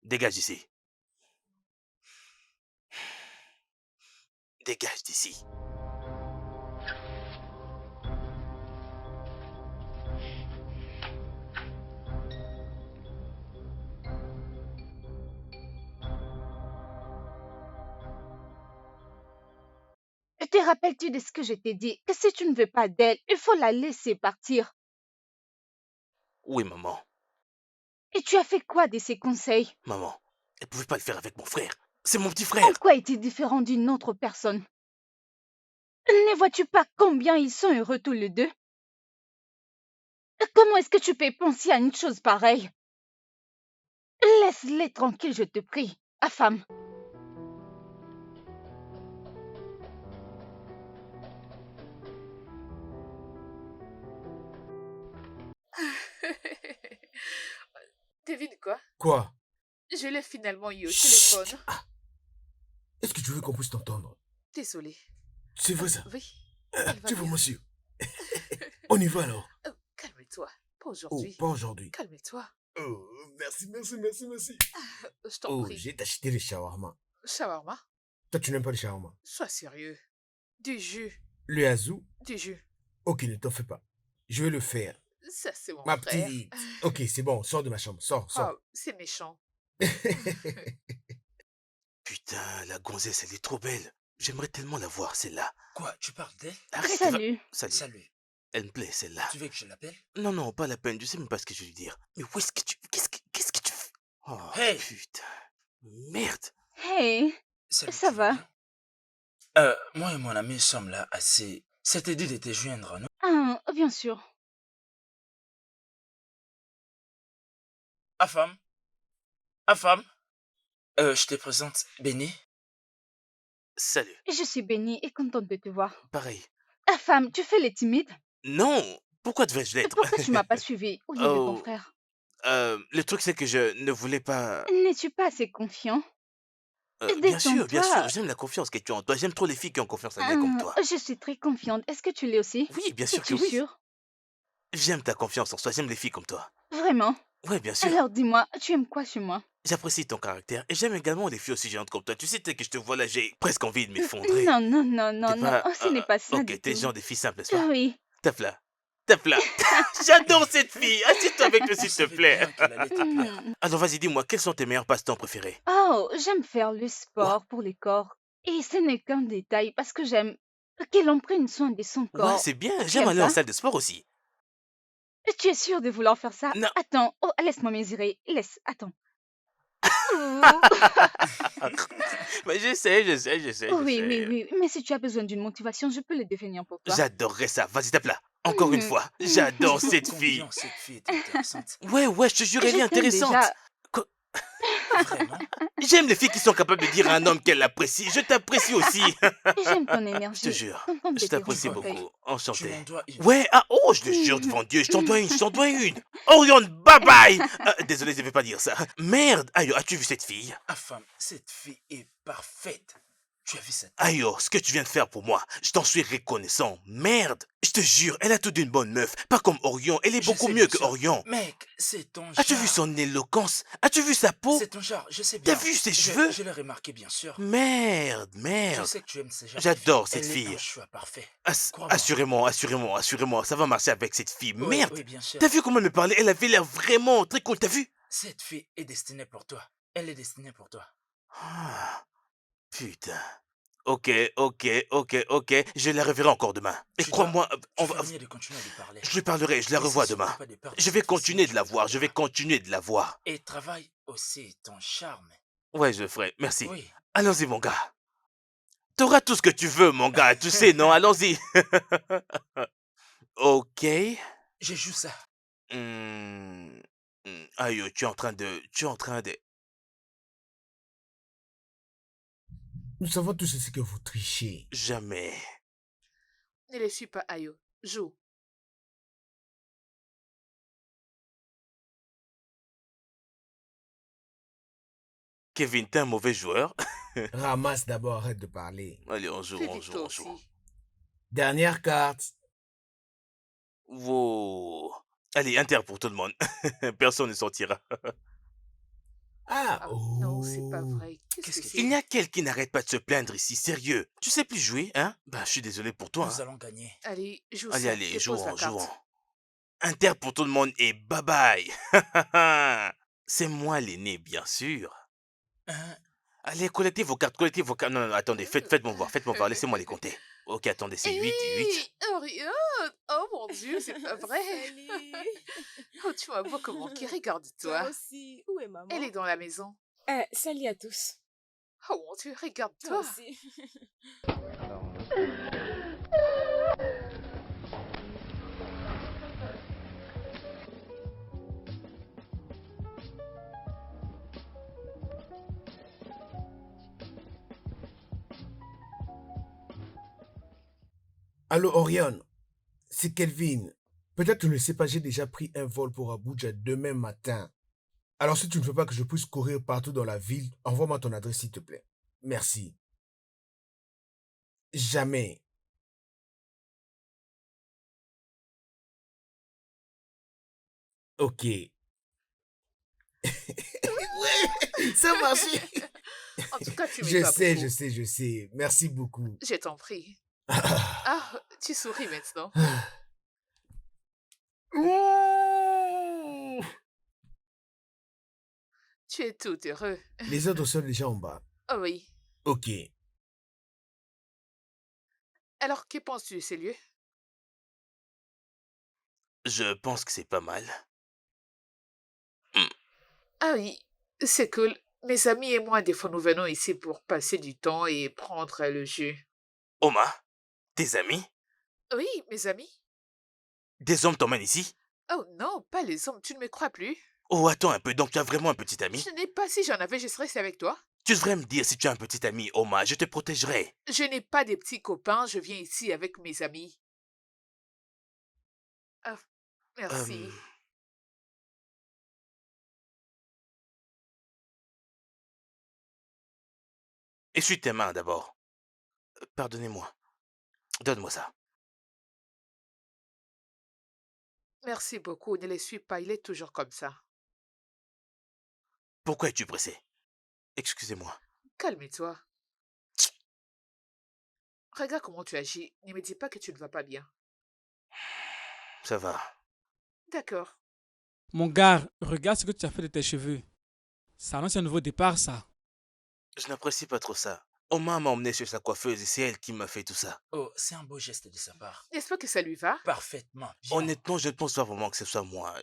A: Dégage d'ici. Dégage d'ici.
E: Te rappelles-tu de ce que je t'ai dit? Que si tu ne veux pas d'elle, il faut la laisser partir.
A: Oui, maman.
E: Et tu as fait quoi de ces conseils?
A: Maman, elle pouvait pas le faire avec mon frère. C'est mon petit
E: En
A: frère.
E: quoi est-il différent d'une autre personne? Ne vois-tu pas combien ils sont heureux tous les deux? Comment est-ce que tu peux penser à une chose pareille? Laisse-les tranquilles, je te prie. Affam.
C: Devine quoi?
B: Quoi?
C: Je l'ai finalement eu au
B: Chut.
C: téléphone.
B: Ah, est-ce que tu veux qu'on puisse t'entendre?
C: Désolée.
B: C'est vrai ça?
C: Oui, elle va
B: Tu es
C: bien.
B: vraiment sûr? On y va alors?
C: Calme-toi. Pas
B: Oh,
C: aujourd'hui.
B: pas aujourd'hui.
C: Calme-toi.
B: Oh, merci, merci, merci, merci.
C: Je t'en
B: Oh,
C: prie.
B: j'ai acheté le shawarma.
C: Shawarma?
B: Toi, tu n'aimes pas le shawarma?
C: Sois sérieux. Du jus.
B: Le yazoo?
C: Du jus.
B: Ok, ne t'en fais pas. Je vais le faire.
C: Ça, c'est mon
B: Ma
C: frère.
B: petite. Ok, c'est bon, sors de ma chambre. Sors,
C: Oh,
B: sors.
C: c'est méchant.
A: Putain, la gonzesse, elle est trop belle. J'aimerais tellement la voir, celle-là.
D: Quoi, tu parles d'elle?
A: Arrête, elle va-
E: Salut.
A: Salut.
D: Salut.
A: Elle me plaît, celle-là.
D: Tu veux que je l'appelle?
A: Non, non, pas la peine. Je sais même pas ce que je vais lui dire. Mais où est-ce que tu... Qu'est-ce que tu fais? Oh,
D: Hey!
A: putain. Merde.
E: Hey,
D: Salut,
E: ça
D: tu vas
E: va?
D: bien? Moi et mon ami sommes là assez... Ça t'est dit de te joindre, non?
E: Ah, bien sûr.
D: Afam? Afam? Je te présente Benny.
A: Salut.
E: Je suis bénie et contente de te voir.
A: Pareil.
E: Affam, tu fais les timides?
A: Non. Pourquoi devrais-je l'être?
E: Pourquoi tu m'as pas suivi au lieu de ton
A: Oh,
E: frère?
A: le truc, c'est que je ne voulais pas...
E: N'es-tu pas assez confiant?
A: bien sûr,
E: Détends-toi.
A: j'aime la confiance que tu as en toi. J'aime trop les filles qui ont confiance en elles comme
E: Ah,
A: toi.
E: je suis très confiante. Est-ce que tu l'es aussi?
A: Oui, bien sûr que
E: Es-tu
A: oui.
E: sûre?
A: J'aime ta confiance en toi. J'aime les filles comme toi.
E: Vraiment?
A: Ouais, bien sûr.
E: Alors dis-moi, tu aimes quoi chez moi?
A: J'apprécie ton caractère et j'aime également les filles aussi géantes comme toi. Tu sais, dès que je te vois là, j'ai presque envie de m'effondrer.
E: Non, non, non, non,
A: T'es
E: non.
A: pas...
E: Oh, ce n'est pas ça
A: ok,
E: du
A: t'es
E: tout.
A: genre des filles simples, n'est-ce pas?
E: Oui.
A: Tape là. Tape là. J'adore cette fille. Assieds-toi avec nous, s'il te plaît. Alors, vas-y, dis-moi, quels sont tes meilleurs passe-temps préférés?
E: Oh, j'aime faire le
A: Quoi?
E: sport pour les corps. Et ce n'est qu'un détail parce que j'aime qu'elle en prenne soin de son
A: Ouais,
E: corps.
A: c'est bien.
E: Tu
A: J'aime
E: aimes
A: aller en
E: ça?
A: salle de sport aussi.
E: Tu es sûre de vouloir faire ça?
A: Non.
E: Attends, oh, laisse-moi mesurer. Laisse, attends. Ouh.
A: Mais j'essaie.
E: Oui, oui, oui. Mais si tu as besoin d'une motivation, je peux le devenir pour toi.
A: J'adorerais ça. Vas-y, tape là. Encore une fois. J'adore cette fille.
D: Combien cette fille est intéressante.
A: Ouais, je te jure, elle est
E: Je t'aime
A: intéressante.
E: déjà.
A: Quoi?
D: Vraiment?
A: J'aime les filles qui sont capables de dire à un homme qu'elle l'apprécie. Je t'apprécie aussi.
E: J'aime ton
A: Je te
E: énergie.
A: jure.
E: Contente de
A: Je
E: te
A: t'apprécie
E: rencontrer.
A: beaucoup.
D: Tu
A: Enchanté.
D: m'en dois une.
A: Ouais, ah, oh, je le jure devant Dieu, je t'en dois une. Orion, bye bye. Désolé, je vais pas dire ça. Merde, Ayo, as-tu vu cette fille?
D: Afam, cette fille est parfaite. Tu as vu cette...
A: Ayo, ce que tu viens de faire pour moi, je t'en suis reconnaissant. Merde, je te jure, elle a tout d'une bonne meuf. Pas comme Orion, elle est
D: Je
A: beaucoup
D: sais,
A: mieux
D: bien
A: que
D: sûr.
A: Orion.
D: Mec, c'est ton genre.
A: As-tu vu son éloquence? As-tu vu sa peau?
D: C'est ton genre, je sais
A: T'as
D: bien.
A: vu ses cheveux?
D: Je l'ai remarqué, bien sûr.
A: Merde.
D: Je sais que tu aimes ce genre de
A: J'adore
D: fille.
A: cette
D: Elle est
A: fille.
D: un choix parfait.
A: Assurément, ça va marcher avec cette fille.
D: Oui,
A: Merde.
D: oui, bien sûr.
A: T'as vu comment elle me parlait? Elle avait l'air vraiment très cool, t'as vu?
D: Cette fille est destinée pour toi. Elle est destinée pour toi.
A: Ah, putain. Ok. Je la reverrai encore demain. Et
D: Tu
A: crois-moi,
D: Tu fais mieux de continuer à lui parler.
A: je lui parlerai, je la
D: Et
A: revois
D: s'assure
A: demain.
D: pas de perdre
A: Je
D: cette
A: vais
D: fille,
A: continuer
D: sinon
A: de la
D: tu
A: voir, je vais
D: perdras.
A: continuer de la voir.
D: Et travaille aussi ton charme.
A: Ouais, je le ferai, merci.
D: Oui.
A: Allons-y, mon gars. T'auras tout ce que tu veux, mon gars, tu sais, non? Allons-y. Ok.
D: Je joue ça.
A: Aïe, tu es en train de...
B: Nous savons tous ce que vous trichez.
A: Jamais.
C: Ne les suis pas, Ayo. Joue.
A: Kevin, t'es un mauvais joueur.
B: Ramasse d'abord, arrête de parler.
A: Allez, on joue.
C: Fais vite toi aussi.
B: Dernière carte.
A: Wow. Allez, Inter pour tout le monde. Personne ne sortira.
B: Ah,
C: Non, c'est pas
B: oh.
C: vrai. Qu'est-ce que
A: Il n'y
C: c'est?
A: a quelqu'un qui n'arrête pas de se plaindre ici, sérieux. Tu sais plus jouer, hein? Bah, je suis désolé pour toi.
D: Nous
A: Hein.
D: allons gagner.
C: Allez, joue ça.
A: Allez,
C: Dépose la
A: jouons.
C: carte.
A: Inter pour tout le monde et bye bye. C'est moi l'aîné, bien sûr.
D: Hein?
A: Allez, collectez vos cartes. Non, attendez, faites-moi voir, laissez-moi les compter. Ok, attendez, c'est 8, 8.
C: Hé, Orion! Oh mon Dieu, c'est pas vrai.
F: Salut.
C: Oh, tu m'as beaucoup manqué,
F: Toi
C: regarde-toi.
F: aussi. Où est
C: Elle
F: maman?
C: est dans la maison.
F: Salut à tous.
C: Oh mon Dieu,
F: Toi
C: regarde-toi.
F: aussi.
B: Allô, Orion, c'est Kelvin. Peut-être tu ne le sais pas, j'ai déjà pris un vol pour Abuja demain matin. Alors si tu ne veux pas que je puisse courir partout dans la ville, envoie-moi ton adresse s'il te plaît. Merci. Jamais. Ok. Ouais, ça marche.
C: En tout cas, tu
B: Je
C: m'étonnes
B: sais,
C: beaucoup.
B: je sais. Merci beaucoup.
C: Je t'en prie. Ah, tu souris maintenant.
B: Ouh.
C: Tu es tout heureux.
B: Les autres sont déjà en bas.
C: Oh oui.
B: Ok.
C: Alors, que penses-tu de ces lieux?
A: Je pense que c'est pas mal.
C: Ah oui, c'est cool. Mes amis et moi, des fois, nous venons ici pour passer du temps et prendre le jus.
A: Oma, tes amis?
C: Oui, mes amis.
A: Des hommes t'emmènent ici?
C: Oh non, pas les hommes, tu ne me crois plus?
A: Oh, attends un peu, donc tu as vraiment un petit ami?
C: Je n'ai pas, si j'en avais, je serais resté avec toi.
A: Tu devrais me dire si tu as un petit ami, Oma, je te protégerai.
C: Je n'ai pas des petits copains, je viens ici avec mes amis. Ah, merci.
A: Euh, Essuie tes mains d'abord. Pardonnez-moi. Donne-moi ça.
C: Merci beaucoup, ne les suis pas, il est toujours comme ça.
A: Pourquoi es-tu pressé? Excusez-moi.
C: Calme-toi. Regarde comment tu agis. Ne me dis pas que tu ne vas pas bien.
A: Ça va.
C: D'accord.
K: Mon gars, regarde ce que tu as fait de tes cheveux. Ça annonce un nouveau départ, ça.
A: Je n'apprécie pas trop ça. Oma m'a emmené chez sa coiffeuse et c'est elle qui m'a fait tout ça.
D: Oh, c'est un beau geste de sa part.
C: N'est-ce pas que ça lui va?
D: Parfaitement bien.
A: Honnêtement, je ne pense pas vraiment que ce soit moi.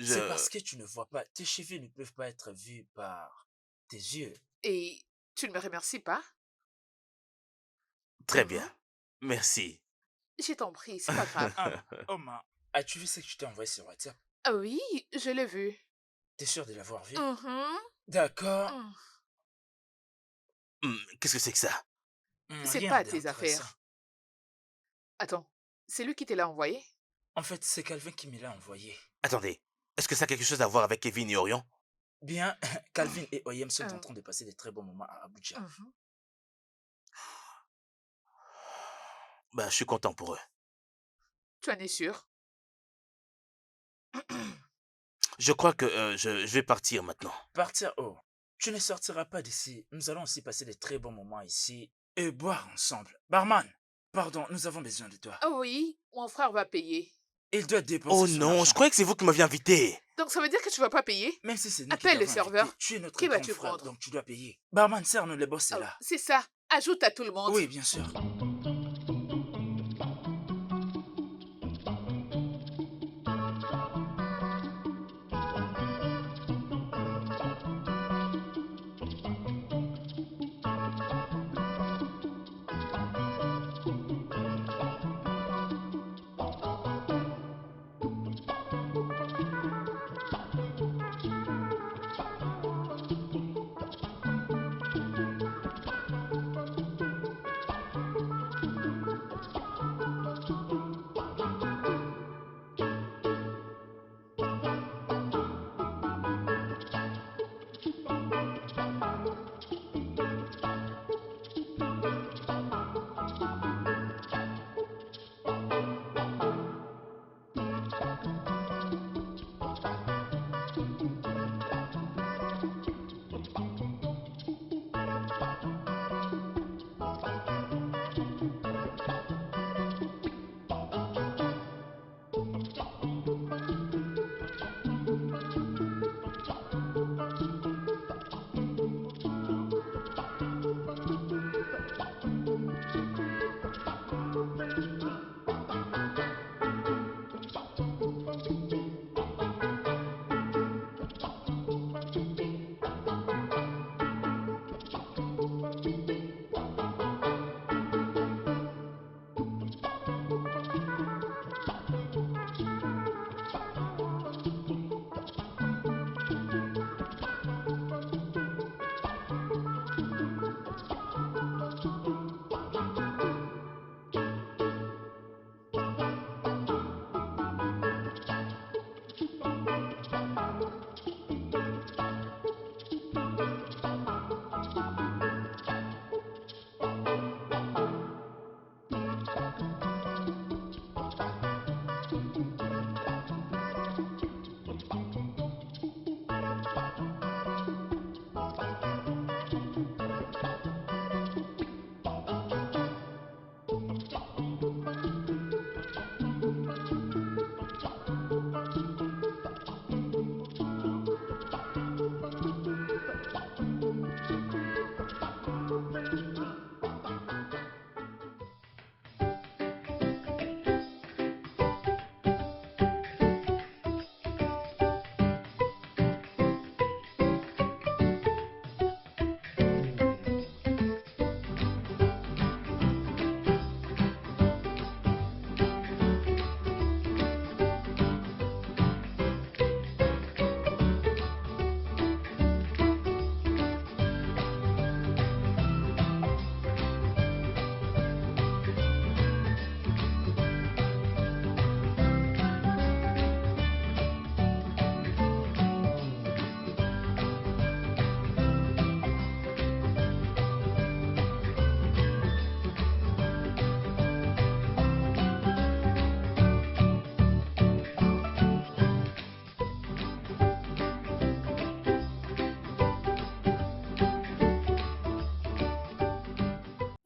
D: C'est parce que tu ne vois pas. Tes cheveux ne peuvent pas être vus par tes yeux.
C: Et tu ne me remercies pas?
A: Très bien. Merci.
C: Je t'en prie, c'est pas grave.
D: Oma, as-tu vu ce que je t'ai envoyé sur WhatsApp?
C: Ah oui, je l'ai vu.
D: T'es sûr de l'avoir vu?
C: Mhm.
D: D'accord.
A: Qu'est-ce que c'est que ça?
C: C'est
D: Rien
C: pas tes
D: d'intéressant.
C: affaires. Attends, c'est lui qui te l'a envoyé?
D: En fait, c'est Calvin qui me l'a envoyé.
A: Attendez, est-ce que ça a quelque chose à voir avec Kevin et Orion?
D: Bien, Calvin et Oyem sont en train de passer de très bons moments à Abuja.
A: Ben, je suis content pour eux.
C: Tu en es sûr?
A: Je crois que je vais partir maintenant.
D: Partir où? Tu ne sortiras pas d'ici. Nous allons aussi passer de très bons moments ici et boire ensemble. Barman, pardon, nous avons besoin de toi.
C: Ah oui, mon frère va payer.
D: Il doit dépenser
A: Oh
D: son
A: non,
D: argent.
A: je croyais que c'est vous qui m'aviez invité.
C: Donc ça veut dire que tu vas pas payer?
D: Même si c'est nous qui
C: Appelle le
D: t'avons
C: serveur.
D: invité, tu es notre
C: Qui
D: grand
C: vas-tu
D: frère,
C: prendre?
D: donc tu dois payer. Barman, sers-nous, le boss est là.
C: C'est ça. Ajoute à tout le monde.
D: Oui, bien sûr.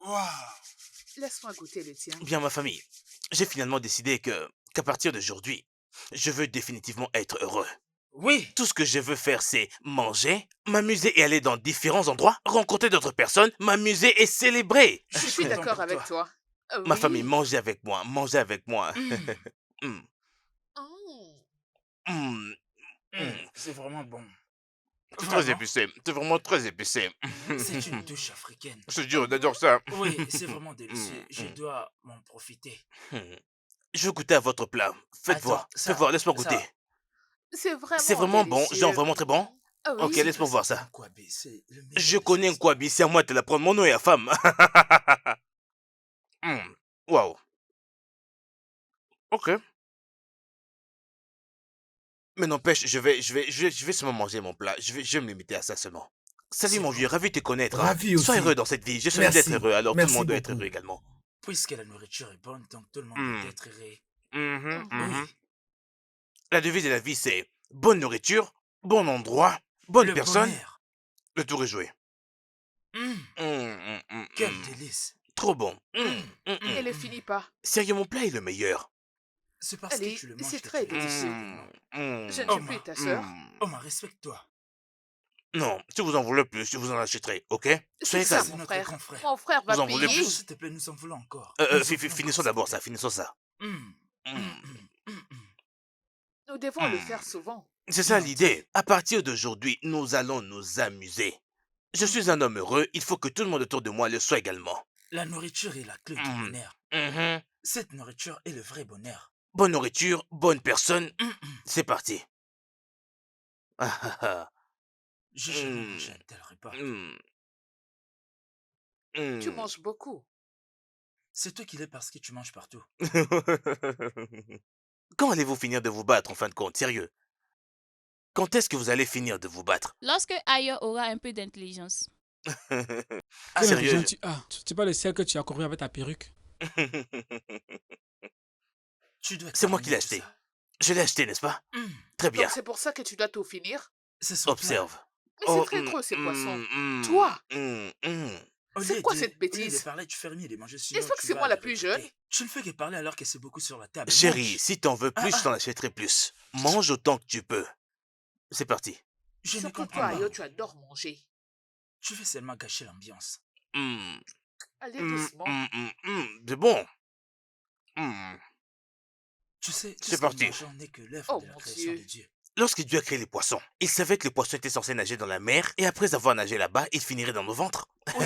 D: Waouh.
C: Laisse-moi goûter le tien.
A: Bien, ma famille, j'ai finalement décidé qu'à partir d'aujourd'hui, je veux définitivement être heureux.
D: Oui.
A: Tout ce que je veux faire, c'est manger, m'amuser et aller dans différents endroits, rencontrer d'autres personnes, m'amuser et célébrer.
C: Je suis d'accord avec toi.
A: Ma famille,
C: Oui.
A: mangez avec moi, mangez avec moi.
D: Mm.
A: Mm. Mm.
D: C'est vraiment bon.
A: C'est très
D: Vraiment.
A: épicé, c'est vraiment très épicé.
D: C'est une touche africaine.
A: Je te dis, on adore ça.
D: Oui, c'est vraiment délicieux. Je dois m'en profiter.
A: Je veux goûter à votre plat. Faites
D: Attends,
A: voir,
D: ça-
A: faites voir, laisse-moi
D: ça-
A: goûter.
C: C'est
A: C'est
C: vraiment
A: vraiment bon,
C: délicieux.
A: genre vraiment très bon.
C: Ah
A: Ok,
C: oui.
A: laisse-moi voir ça.
D: Nkwabi, c'est le meilleur
A: Je
D: des
A: connais un
D: sauces.
A: Nkwabi, c'est à moi de te la prendre, mon nom est à femme. Waouh. Ok. Mais n'empêche, je vais seulement manger mon plat. Je vais me limiter à ça seulement. Salut
D: C'est
A: mon
D: bon.
A: vieux, ravi de te connaître. hein.
B: Ravi
A: Sois
B: aussi.
A: heureux dans cette vie. Je suis ravi
B: Merci.
A: d'être heureux, alors tout
B: Merci
A: le monde doit être
B: beaucoup.
A: heureux également.
D: Puisque la nourriture est bonne, donc tout le monde
A: Mm.
D: peut être heureux.
A: Mhm.
D: Oui.
A: La devise de la vie, c'est bonne nourriture, bon endroit, bonne
D: Le
A: personne,
D: bonheur.
A: le tour est joué.
D: Quel délice.
A: Trop bon.
C: Et ne finis pas.
A: Sérieux, mon plat est le meilleur.
D: C'est parce
C: Allez,
D: que tu le manges
C: c'est
D: que
C: très
D: tu le
C: délicieux.
A: Mm.
C: Je ne
D: Oh,
C: suis plus
D: ma-
C: ta sœur.
D: Oh, respecte-toi.
A: Non, si vous en voulez plus, je vous en achèterai, ok? Soyez
C: C'est ça,
A: calme.
D: c'est
C: mon
D: notre
C: frère.
D: grand frère.
C: Mon frère va
A: Vous en voulez
C: payer.
A: plus?
D: S'il te plaît, nous en voulons encore. Nous en voulons
A: Finissons
D: encore,
A: d'abord
D: s'il te
A: ça, finissons ça.
D: plaît.
C: Nous devons le faire souvent.
A: C'est ça
D: Non.
A: l'idée. À partir d'aujourd'hui, nous allons nous amuser. Je suis un homme heureux, il faut que tout le monde autour de moi le soit également.
D: La nourriture est la clé du
A: Mm.
D: bonheur.
A: Mhm.
D: Cette nourriture est le vrai bonheur.
A: Bonne nourriture, bonne personne, c'est parti. Ah, ah, ah.
D: J'ai jamais
A: Mm.
D: mangé un tel repas.
C: Tu
A: Mm.
C: manges beaucoup.
D: C'est toi qui l'es parce que tu manges partout.
A: Quand allez-vous finir de vous battre en fin de compte, sérieux? Quand est-ce que vous allez finir de vous battre?
H: Lorsque Ayo aura un peu d'intelligence.
D: Ah,
K: Quelle
A: Sérieux?
K: intelligence tu as? Tu pas le ciel que tu as couru avec ta perruque.
D: Tu dois
A: C'est moi
D: terminer
A: qui l'ai
D: tout
A: acheté.
D: ça.
A: Je l'ai acheté, n'est-ce pas? Très bien.
C: Donc c'est pour ça que tu dois tout finir.
D: C'est son plan.
A: Observe.
C: Mais c'est
A: Oh,
C: très trop ces poissons.
A: mm,
C: Toi,
D: Au
C: c'est
D: lieu
C: quoi
D: de-
C: cette
D: Au lieu
C: bêtise?
D: de parler, tu fais mieux de manger, sinon
C: J'espère que
D: tu
C: c'est
D: vas
C: moi la
D: le
C: plus
D: regretter.
C: jeune.
D: Tu ne fais que parler alors que c'est beaucoup sur la table.
A: Chérie,
D: Mange.
A: si t'en veux plus,
D: Ah,
A: je t'en achèterai plus. Mange autant que tu peux. C'est parti.
D: Je ne
C: Surtout
D: comprends
C: toi,
D: pas.
C: Ayo, tu adores manger.
D: Tu veux seulement gâcher l'ambiance.
C: Allez doucement.
A: C'est bon. Mm.
D: Tu sais, tout
A: C'est
D: ce que
A: parti.
D: nous mangeons n'est que l'œuvre
C: Oh
D: de la
C: mon
D: création
C: Dieu.
D: de Dieu.
A: Lorsque Dieu a créé les poissons, il savait que les poissons étaient censés nager dans la mer et après avoir nagé là-bas, ils finiraient dans nos ventres.
D: Oui.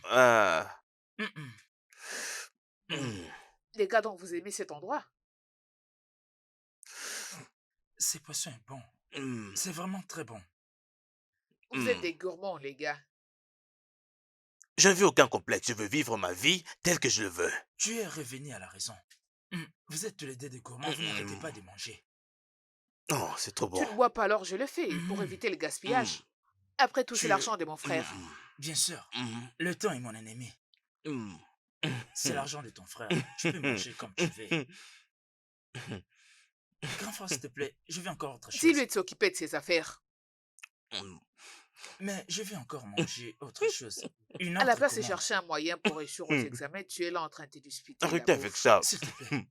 A: Ah.
D: Mm-mm.
A: Mm.
C: Les gars, donc vous aimez cet endroit?
D: Ces poissons est bon.
A: Mm.
D: C'est vraiment très bon.
C: Vous êtes des gourmands, les gars.
A: Je ne veux aucun complexe, je veux vivre ma vie telle que je le veux.
D: Tu es revenu à la raison. Vous êtes tous les deux des gourmands, vous n'arrêtez pas de manger.
A: Oh, c'est trop
C: Tu
A: bon.
C: ne bois pas, alors je le fais, pour éviter le gaspillage. Après tout, c'est
D: Tu-
C: l'argent de mon frère.
D: Bien sûr,
A: Mm.
D: le temps est mon ennemi.
A: Mm.
D: C'est l'argent de ton frère. Tu peux manger comme tu veux. Grand frère, s'il te plaît, je veux encore autre chose.
C: Dis-lui de s'occuper de ses affaires.
A: Mm.
D: Mais je veux encore manger autre chose. Une
C: À la
D: autre
C: place de
D: commande.
C: chercher un moyen pour réussir aux examens, tu es là en train de te disputer.
A: Arrêtez
C: la
A: avec
C: bouffe.
A: ça.
D: S'il te plaît.